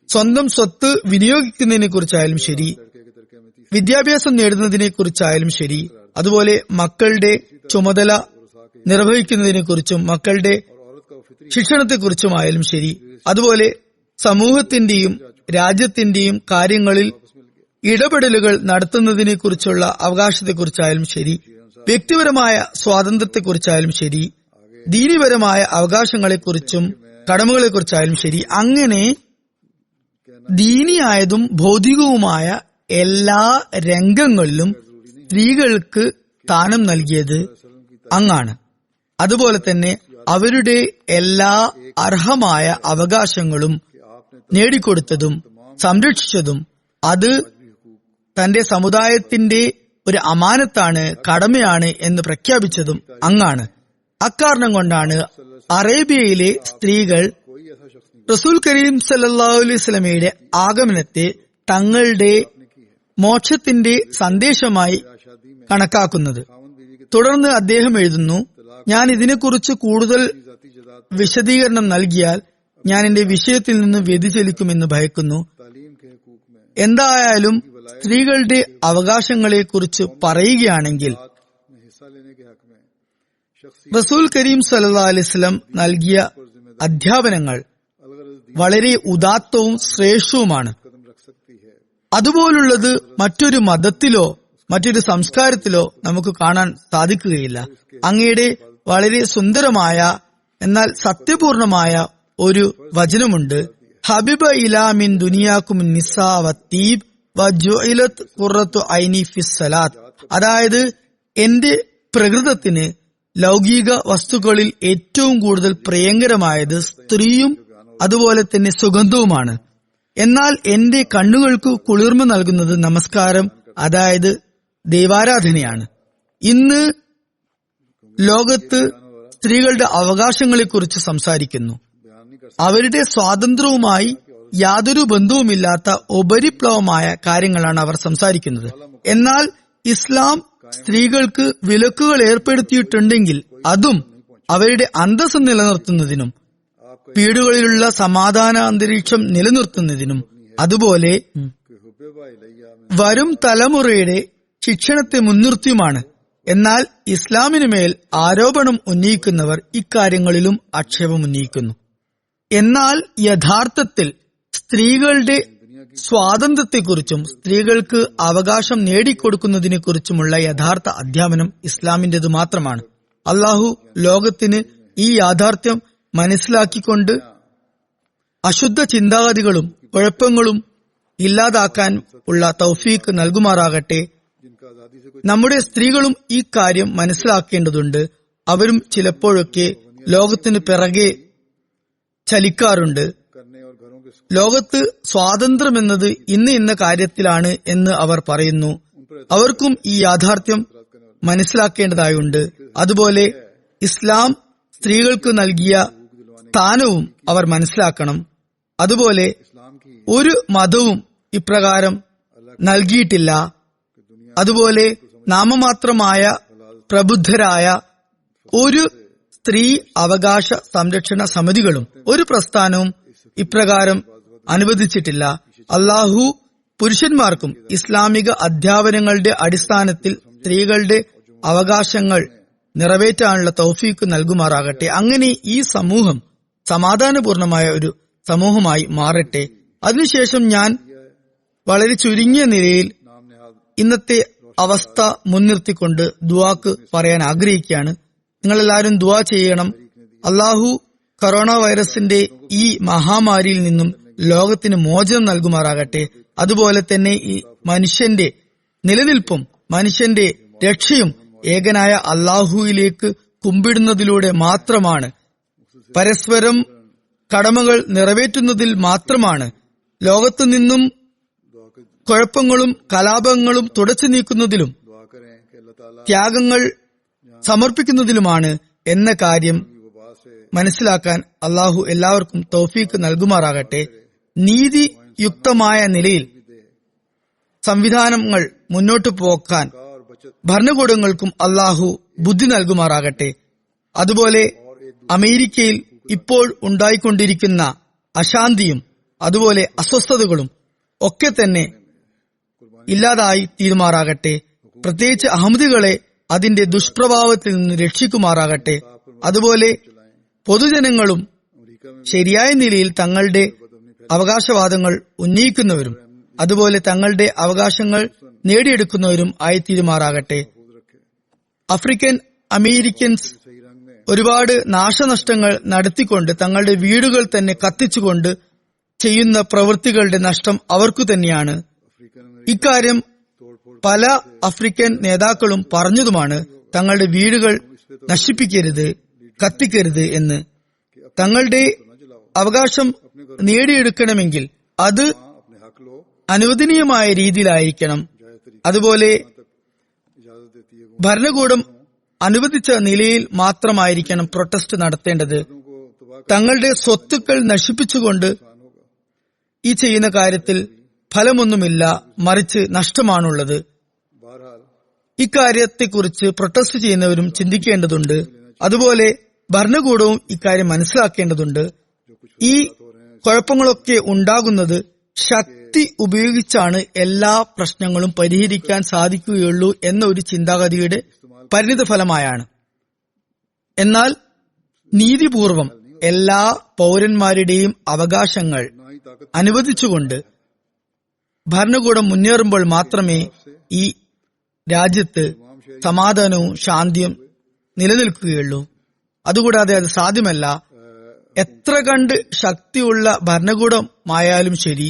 സ്വന്തം സ്വത്ത് വിനിയോഗിക്കുന്നതിനെ കുറിച്ചായാലും ശരി, വിദ്യാഭ്യാസം നേടുന്നതിനെ കുറിച്ചായാലും ശരി, അതുപോലെ മക്കളുടെ ചുമതല നിർവഹിക്കുന്നതിനെ കുറിച്ചും മക്കളുടെ ശിക്ഷണത്തെക്കുറിച്ചുമായാലും ശരി, അതുപോലെ സമൂഹത്തിന്റെയും രാജ്യത്തിന്റെയും കാര്യങ്ങളിൽ ഇടപെടലുകൾ നടത്തുന്നതിനെ കുറിച്ചുള്ള അവകാശത്തെക്കുറിച്ചായാലും ശരി, വ്യക്തിപരമായ സ്വാതന്ത്ര്യത്തെക്കുറിച്ചായാലും ശരി, ദീനീപരമായ അവകാശങ്ങളെക്കുറിച്ചും കടമകളെക്കുറിച്ചായാലും ശരി, അങ്ങനെ ദീനിയായതും ഭൗതികവുമായ എല്ലാ രംഗങ്ങളിലും സ്ത്രീകൾക്ക് സ്ഥാനം നൽകിയത് അങ്ങാണ്. അതുപോലെ തന്നെ അവരുടെ എല്ലാ അർഹമായ അവകാശങ്ങളും നേടിക്കൊടുത്തതും സംരക്ഷിച്ചതും അത് തന്റെ സമുദായത്തിന്റെ ഒരു അമാനത്താണ്, കടമയാണ് എന്ന് പ്രഖ്യാപിച്ചതും അങ്ങാണ്. അക്കാരണം കൊണ്ടാണ് അറേബ്യയിലെ സ്ത്രീകൾ റസൂൽ കരീം സല്ലല്ലാഹു അലൈഹി വസല്ലമയുടെ ആഗമനത്തെ തങ്ങളുടെ മോക്ഷത്തിന്റെ സന്ദേശമായി കണക്കാക്കുന്നത്. തുടർന്ന് അദ്ദേഹം എഴുതുന്നു, ഞാൻ ഇതിനെക്കുറിച്ച് കൂടുതൽ വിശദീകരണം നൽകിയാൽ ഞാൻ എന്റെ വിഷയത്തിൽ നിന്ന് വ്യതിചലിക്കുമെന്ന് ഭയക്കുന്നു. എന്തായാലും സ്ത്രീകളുടെ അവകാശങ്ങളെക്കുറിച്ച് പറയുകയാണെങ്കിൽ റസൂൽ കരീം സല്ലല്ലാഹു അലൈഹി വസല്ലം നൽകിയ അധ്യാപനങ്ങൾ വളരെ ഉദാത്തവും ശ്രേഷ്ഠവുമാണ്. അതുപോലുള്ളത് മറ്റൊരു മതത്തിലോ മറ്റൊരു സംസ്കാരത്തിലോ നമുക്ക് കാണാൻ സാധിക്കുകയില്ല. അങ്ങയുടെ വളരെ സുന്ദരമായ എന്നാൽ സത്യപൂർണമായ ഒരു വചനമുണ്ട്, ഹബിബ ഇലാ മിൻ ദുനിയാകും നിസാ വത്തീബ് വജുഇലത് ഖുറത്തു ഐനി ഫിസ്സലാത്ത്. അതായത് എന്റെ പ്രകൃതത്തിന് ലൗകിക വസ്തുക്കളിൽ ഏറ്റവും കൂടുതൽ പ്രിയങ്കരമായത് സ്ത്രീയും അതുപോലെ തന്നെ സുഗന്ധവുമാണ്. എന്നാൽ എന്റെ കണ്ണുകൾക്ക് കുളിർമ നൽകുന്നത് നമസ്കാരം, അതായത് ദൈവാരാധനയാണ്. ഇന്ന് ലോകത്ത് സ്ത്രീകളുടെ അവകാശങ്ങളെക്കുറിച്ച് സംസാരിക്കുന്നു. അവരുടെ സ്വാതന്ത്ര്യവുമായി യാതൊരു ബന്ധവുമില്ലാത്ത ഉപരിപ്ലവമായ കാര്യങ്ങളാണ് അവർ സംസാരിക്കുന്നത്. എന്നാൽ ഇസ്ലാം സ്ത്രീകൾക്ക് വിലക്കുകൾ ഏർപ്പെടുത്തിയിട്ടുണ്ടെങ്കിൽ അതും അവരുടെ അന്തസ്സ് നിലനിർത്തുന്നതിനും വീടുകളിലുള്ള സമാധാന അന്തരീക്ഷം നിലനിർത്തുന്നതിനും അതുപോലെ വരും തലമുറയുടെ ശിക്ഷണത്തെ മുൻനിർത്തിയുമാണ്. എന്നാൽ ഇസ്ലാമിനു മേൽ ആരോപണം ഉന്നയിക്കുന്നവർ ഇക്കാര്യങ്ങളിലും ആക്ഷേപം ഉന്നയിക്കുന്നു. എന്നാൽ യഥാർത്ഥത്തിൽ സ്ത്രീകളുടെ സ്വാതന്ത്ര്യത്തെക്കുറിച്ചും സ്ത്രീകൾക്ക് അവകാശം നേടിക്കൊടുക്കുന്നതിനെ കുറിച്ചുമുള്ള യഥാർത്ഥ അധ്യാപനം ഇസ്ലാമിന്റേത് മാത്രമാണ്. അള്ളാഹു ലോകത്തിന് ഈ യാഥാർത്ഥ്യം മനസ്സിലാക്കിക്കൊണ്ട് അശുദ്ധ ചിന്താഗതികളും കുഴപ്പങ്ങളും ഇല്ലാതാക്കാൻ ഉള്ള തൗഫീക്ക് നൽകുമാറാകട്ടെ. നമ്മുടെ സ്ത്രീകളും ഈ കാര്യം മനസ്സിലാക്കേണ്ടതുണ്ട്. അവരും ചിലപ്പോഴൊക്കെ ലോകത്തിന് പിറകെ ചലിക്കാറുണ്ട്. ലോകത്ത് സ്വാതന്ത്ര്യം എന്നത് ഇന്ന കാര്യത്തിലാണ് എന്ന് അവർ പറയുന്നു. അവർക്കും ഈ യാഥാർത്ഥ്യം മനസ്സിലാക്കേണ്ടതായുണ്ട്. അതുപോലെ ഇസ്ലാം സ്ത്രീകൾക്ക് നൽകിയ സ്ഥാനവും അവർ മനസ്സിലാക്കണം. അതുപോലെ ഒരു മതവും ഇപ്രകാരം നൽകിയിട്ടില്ല. അതുപോലെ നാമമാത്രമായ പ്രബുദ്ധരായ ഒരു സ്ത്രീ അവകാശ സംരക്ഷണ സമിതികളും ഒരു പ്രസ്ഥാനവും ഇപ്രകാരം അനുവദിച്ചിട്ടില്ല. അള്ളാഹു പുരുഷന്മാർക്കും ഇസ്ലാമിക അധ്യാപനങ്ങളുടെ അടിസ്ഥാനത്തിൽ സ്ത്രീകളുടെ അവകാശങ്ങൾ നിറവേറ്റാനുള്ള തൗഫീക്ക് നൽകുമാറാകട്ടെ. അങ്ങനെ ഈ സമൂഹം സമാധാനപൂർണമായ ഒരു സമൂഹമായി മാറട്ടെ. അതിനുശേഷം ഞാൻ വളരെ ചുരുങ്ങിയ നിലയിൽ ഇന്നത്തെ അവസ്ഥ മുൻനിർത്തിക്കൊണ്ട് ദുആക്ക് പറയാൻ ആഗ്രഹിക്കുകയാണ്. നിങ്ങളെല്ലാവരും ദുആ ചെയ്യണം. അള്ളാഹു കൊറോണ വൈറസിന്റെ ഈ മഹാമാരിയിൽ നിന്നും ലോകത്തിന് മോചനം നൽകുമാറാകട്ടെ. അതുപോലെ തന്നെ ഈ മനുഷ്യന്റെ നിലനിൽപ്പും മനുഷ്യന്റെ രക്ഷയും ഏകനായ അള്ളാഹുവിലേക്ക് കുമ്പിടുന്നതിലൂടെ മാത്രമാണ്. പരസ്പരം കടമകൾ നിറവേറ്റുന്നതിൽ മാത്രമാണ്. ലോകത്തു നിന്നും കുഴപ്പങ്ങളും കലാപങ്ങളും തുടച്ചു നീക്കുന്നതിലും ത്യാഗങ്ങൾ സമർപ്പിക്കുന്നതിലുമാണ് എന്ന കാര്യം മനസ്സിലാക്കാൻ അള്ളാഹു എല്ലാവർക്കും തൗഫീക്ക് നൽകുമാറാകട്ടെ. നീതിയുക്തമായ നിലയിൽ സംവിധാനങ്ങൾ മുന്നോട്ടു പോക്കാൻ ഭരണകൂടങ്ങൾക്കും അള്ളാഹു ബുദ്ധി നൽകുമാറാകട്ടെ. അതുപോലെ അമേരിക്കയിൽ ഇപ്പോൾ ഉണ്ടായിക്കൊണ്ടിരിക്കുന്ന അശാന്തിയും അതുപോലെ അസ്വസ്ഥതകളും ഒക്കെ തന്നെ ഇല്ലാതായി തീരുമാറാകട്ടെ. പ്രത്യേകിച്ച് അഹമ്മദികളെ അതിന്റെ ദുഷ്പ്രഭാവത്തിൽ നിന്ന് രക്ഷിക്കുമാറാകട്ടെ. അതുപോലെ പൊതുജനങ്ങളും ശരിയായ നിലയിൽ തങ്ങളുടെ അവകാശവാദങ്ങൾ ഉന്നയിക്കുന്നവരും അതുപോലെ തങ്ങളുടെ അവകാശങ്ങൾ നേടിയെടുക്കുന്നവരും ആയിത്തീരുമാറാകട്ടെ. ആഫ്രിക്കൻ അമേരിക്കൻസ് ഒരുപാട് നാശനഷ്ടങ്ങൾ നടത്തിക്കൊണ്ട് തങ്ങളുടെ വീടുകൾ തന്നെ കത്തിച്ചുകൊണ്ട് ചെയ്യുന്ന പ്രവൃത്തികളുടെ നഷ്ടം അവർക്കു തന്നെയാണ്. ഇക്കാര്യം പല ആഫ്രിക്കൻ നേതാക്കളും പറഞ്ഞതുമാണ്. തങ്ങളുടെ വീടുകൾ നശിപ്പിക്കരുത്, കത്തിക്കരുത് എന്ന്. തങ്ങളുടെ അവകാശം നേടിയെടുക്കണമെങ്കിൽ അത് അനുവദനീയമായ രീതിയിലായിരിക്കണം. അതുപോലെ ഭരണകൂടം അനുവദിച്ച നിലയിൽ മാത്രമായിരിക്കണം പ്രൊട്ടസ്റ്റ് നടത്തേണ്ടത്. തങ്ങളുടെ സ്വത്തുക്കൾ നശിപ്പിച്ചുകൊണ്ട് ഈ ചെയ്യുന്ന കാര്യത്തിൽ ഫലമൊന്നുമില്ല, മറിച്ച് നഷ്ടമാണുള്ളത്. ഇക്കാര്യത്തെക്കുറിച്ച് പ്രൊട്ടസ്റ്റ് ചെയ്യുന്നവരും ചിന്തിക്കേണ്ടതുണ്ട്. അതുപോലെ ഭരണകൂടവും ഇക്കാര്യം മനസ്സിലാക്കേണ്ടതുണ്ട്. ഈ കുഴപ്പങ്ങളൊക്കെ ഉണ്ടാകുന്നത് ശക്തി ഉപയോഗിച്ചാണ് എല്ലാ പ്രശ്നങ്ങളും പരിഹരിക്കാൻ സാധിക്കുകയുള്ളൂ എന്ന ഒരു ചിന്താഗതിയുടെ പരിണിത ഫലമായാണ്. എന്നാൽ നീതിപൂർവം എല്ലാ പൗരന്മാരുടെയും അവകാശങ്ങൾ അനുവദിച്ചുകൊണ്ട് ഭരണകൂടം മുന്നേറുമ്പോൾ മാത്രമേ ഈ രാജ്യത്ത് സമാധാനവും ശാന്തിയും നിലനിൽക്കുകയുള്ളൂ. അതുകൂടാതെ അത് സാധ്യമല്ല. എത്ര കണ്ട് ശക്തിയുള്ള ഭരണകൂടമായാലും ശരി,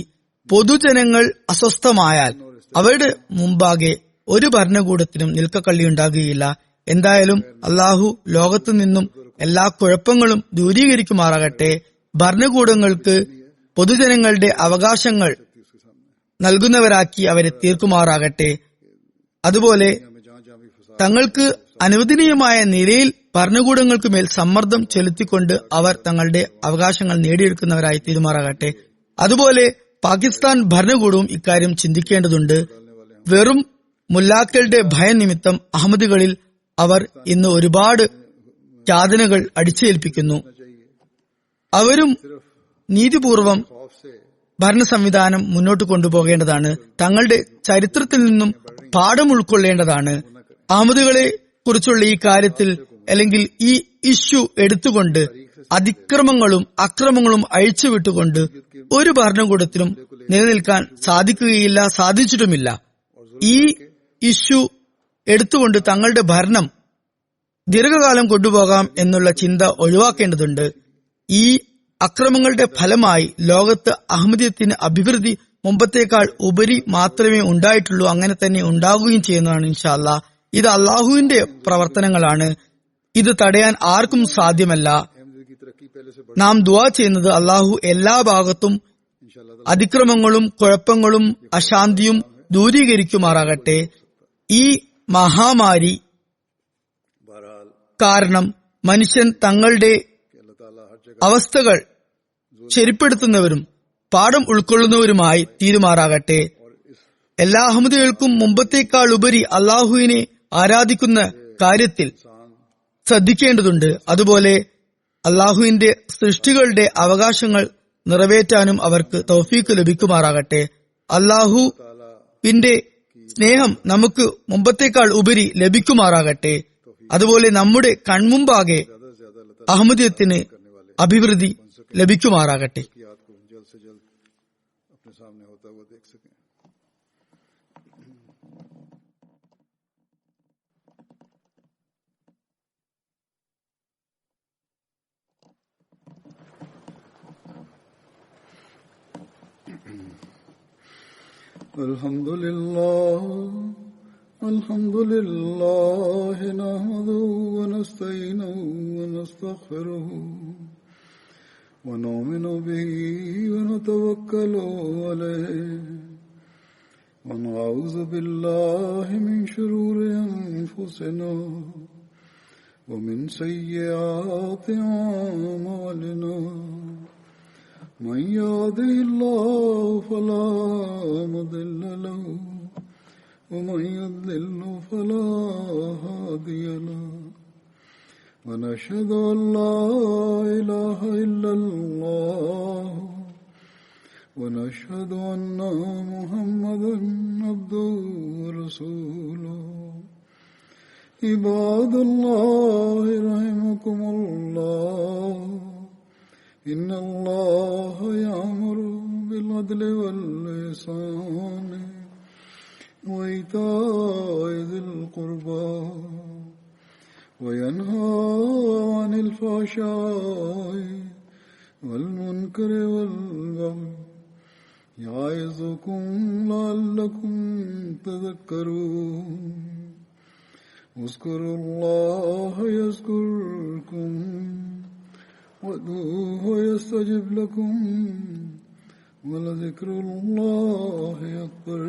പൊതുജനങ്ങൾ അസ്വസ്ഥമായാൽ അവരുടെ മുമ്പാകെ ഒരു ഭരണകൂടത്തിനും നിൽക്കക്കള്ളി ഉണ്ടാകുകയില്ല. എന്തായാലും അള്ളാഹു ലോകത്തു നിന്നും എല്ലാ കുഴപ്പങ്ങളും ദൂരീകരിക്കുമാറാകട്ടെ. ഭരണകൂടങ്ങൾക്ക് പൊതുജനങ്ങളുടെ അവകാശങ്ങൾ നൽകുന്നവരാക്കി അവരെ തീർക്കുമാറാകട്ടെ. അതുപോലെ തങ്ങൾക്ക് അനുവദനീയമായ നിലയിൽ ഭരണകൂടങ്ങൾക്ക് മേൽ സമ്മർദ്ദം ചെലുത്തിക്കൊണ്ട് അവർ തങ്ങളുടെ അവകാശങ്ങൾ നേടിയെടുക്കുന്നവരായി തീരുമാറാകട്ടെ. അതുപോലെ പാകിസ്ഥാൻ ഭരണകൂടവും ഇക്കാര്യം ചിന്തിക്കേണ്ടതുണ്ട്. വെറും മുല്ലാക്കളുടെ ഭയനിമിത്തം അഹമ്മദികളിൽ അവർ ഇന്ന് ഒരുപാട് യാതനകൾ അടിച്ചേൽപ്പിക്കുന്നു. അവരും നീതിപൂർവം ഭരണ സംവിധാനം മുന്നോട്ട് കൊണ്ടുപോകേണ്ടതാണ്. തങ്ങളുടെ ചരിത്രത്തിൽ നിന്നും പാഠം ഉൾക്കൊള്ളേണ്ടതാണ്. അഹമ്മദികളെ കുറിച്ചുള്ള ഈ കാര്യത്തിൽ അല്ലെങ്കിൽ ഈ ഇഷ്യൂ എടുത്തുകൊണ്ട് അതിക്രമങ്ങളും അക്രമങ്ങളും അഴിച്ചുവിട്ടുകൊണ്ട് ഒരു ഭരണകൂടത്തിനും നിലനിൽക്കാൻ സാധിക്കുകയില്ല, സാധിച്ചിട്ടുമില്ല. ഈ ഇഷ്യൂ എടുത്തുകൊണ്ട് തങ്ങളുടെ ഭരണം ദീർഘകാലം കൊണ്ടുപോകാം എന്നുള്ള ചിന്ത ഒഴിവാക്കേണ്ടതുണ്ട്. ഈ അക്രമങ്ങളുടെ ഫലമായി ലോകത്ത് അഹമ്മദിയത്തിന് അഭിവൃദ്ധി മുമ്പത്തേക്കാൾ ഉപരി മാത്രമേ ഉണ്ടായിട്ടുള്ളൂ. അങ്ങനെ തന്നെ ഉണ്ടാകുകയും ചെയ്യുന്നതാണ് ഇൻഷാ അല്ലാഹ്. ഇത് അള്ളാഹുവിന്റെ പ്രവർത്തനങ്ങളാണ്. ഇത് തടയാൻ ആർക്കും സാധ്യമല്ല. നാം ദുആ ചെയ്യുന്നത് അള്ളാഹു എല്ലാ ഭാഗത്തും അതിക്രമങ്ങളും കുഴപ്പങ്ങളും അശാന്തിയും ദൂരീകരിക്കുമാറാകട്ടെ. ഈ മഹാമാരി കാരണം മനുഷ്യൻ തങ്ങളുടെ അവസ്ഥകൾ ശരിപ്പെടുത്തുന്നവരും പാഠം ഉൾക്കൊള്ളുന്നവരുമായി തീരുമാറാകട്ടെ. എല്ലാ അഹമ്മദികൾക്കും മുമ്പത്തേക്കാൾ ഉപരി അള്ളാഹുവിനെ ആരാധിക്കുന്ന കാര്യത്തിൽ ശ്രദ്ധിക്കേണ്ടതുണ്ട്. അതുപോലെ അള്ളാഹുവിന്റെ സൃഷ്ടികളുടെ അവകാശങ്ങൾ നിറവേറ്റാനും അവർക്ക് തൗഫീക്ക് ലഭിക്കുമാറാകട്ടെ. അള്ളാഹുവിന്റെ സ്നേഹം നമുക്ക് മുമ്പത്തേക്കാൾ ഉപരി ലഭിക്കുമാറാകട്ടെ. അതുപോലെ നമ്മുടെ കൺമുമ്പാകെ അഹമ്മദിയത്തിന് അഭിവൃദ്ധി ലഭിക്കുമാറാകട്ടെ. الحمد لله نحمده ونستعينه ونستغفره ونؤمن به ونتوكل عليه ونعوذ بالله من شرور أنفسنا ومن سيئات أعمالنا من يهده الله فلا مضل له ومن يضلل فلا هادي له ونشهد أن لا إله إلا الله ونشهد أن محمدا عبده ورسوله عباد الله رحمكم الله إن الله يأمر بالعدل والإحسان وإيتاء ذي القربى وينهى عن الفحشاء والمنكر والبغي يعظكم لعلكم تذكرون اذكروا الله يذكركم وادعوه يستجب لكم ولذكر الله أكبر.